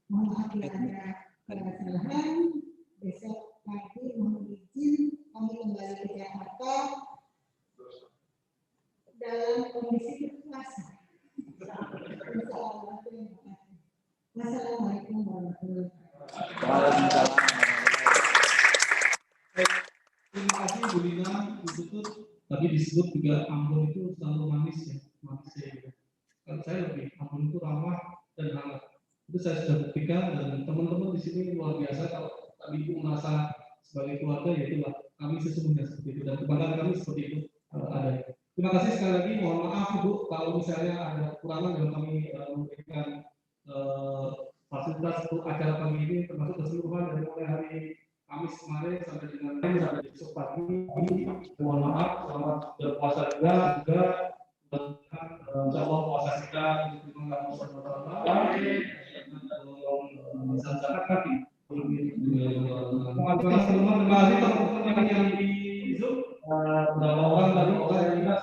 Mohon maaf bila ada kesalahan. Besok pagi mohon izin kami kembali ke Jakarta dalam kondisi berpuasa. Wassalamualaikum warahmatullahi wabarakatuh. Terima kasih Bu Lina, Bu Tutut. Tadi disebut juga Ambon itu selalu manis ya, manisnya. Kalau saya lebih Ambon itu ramah dan hangat. Itu saya sudah buktikan dan teman-teman di sini luar biasa. Kalau kami itu merasa sebagai keluarga, ya itulah kami sesungguhnya seperti itu dan kebanggaan kami seperti itu ada. Terima kasih sekali lagi. Mohon maaf Ibu kalau misalnya ada kekurangan dalam kami memberikan fasilitas untuk acara pagi ini, termasuk keseluruhan dari mulai hari Kamis kemarin sampai dengan besok pagi. Mohon maaf, selamat berpuasa juga. Insya Allah puasa kita terima kasih. Terima kasih teman-teman yang di Zoom. Berapa orang tadi? Banyak.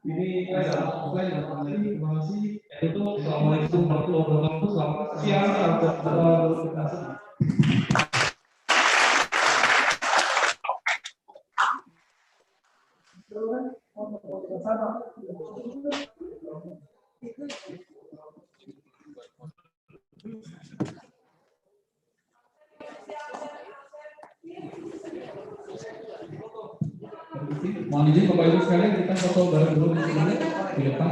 Ini offline ya. Terima kasih. Itu assalamualaikum warahmatullahi wabarakatuh. Selamat siang. Mohon izin Bapak Ibu sekalian, kita foto bareng dulu di sini di depan.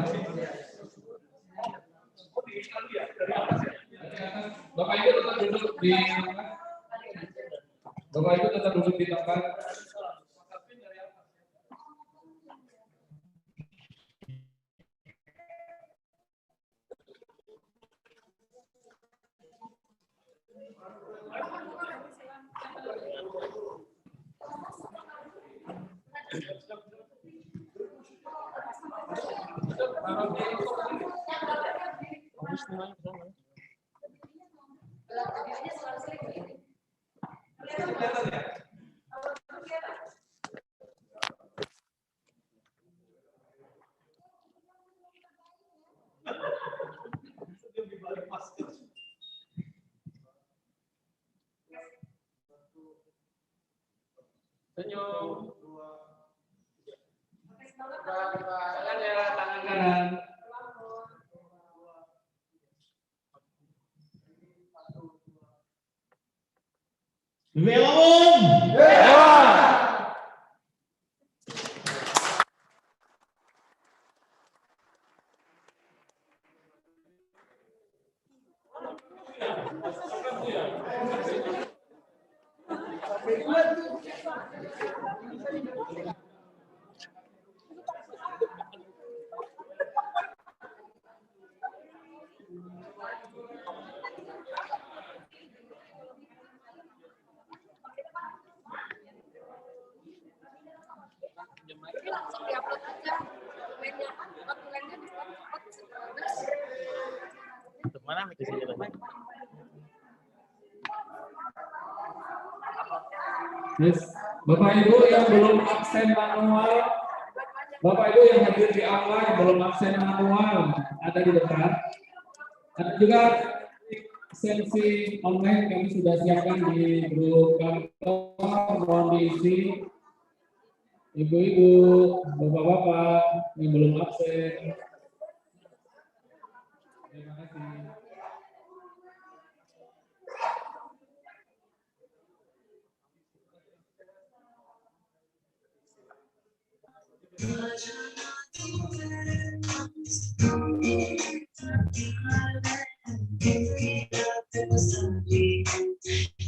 Bapak Ibu tetap duduk di tempat. Bapak Ibu tetap duduk di tempat. Senyum. Tangan ya, tangan kanan. BBM Umum. Yes. Bapak Ibu yang belum absen manual, Bapak Ibu yang hadir di aula yang belum absen manual ada di depan. Ada juga absensi online kami sudah siapkan di grup kantor, mohon diisi. Ibu-ibu, bapak-bapak yang belum absen. Terima kasih. Thank you.